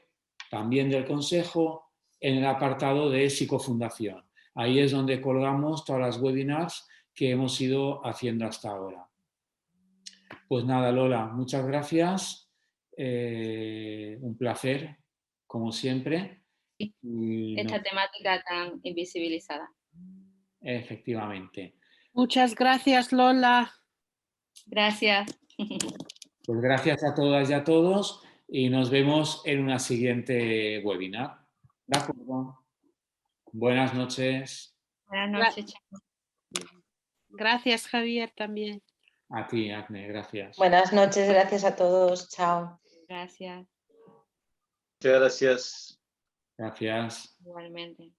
también del Consejo, en el apartado de Psicofundación. Ahí es donde colgamos todas las webinars que hemos ido haciendo hasta ahora. Pues nada, Lola, muchas gracias. Un placer, como siempre. Esta temática tan invisibilizada. Efectivamente. Muchas gracias, Lola. Gracias. Pues gracias a todas y a todos y nos vemos en una siguiente webinar. ¿De acuerdo? Buenas noches. Buenas noches. Gracias, Javier, también. A ti, Agne, gracias. Buenas noches, gracias a todos. Chao. Gracias. Muchas gracias. Gracias. Igualmente.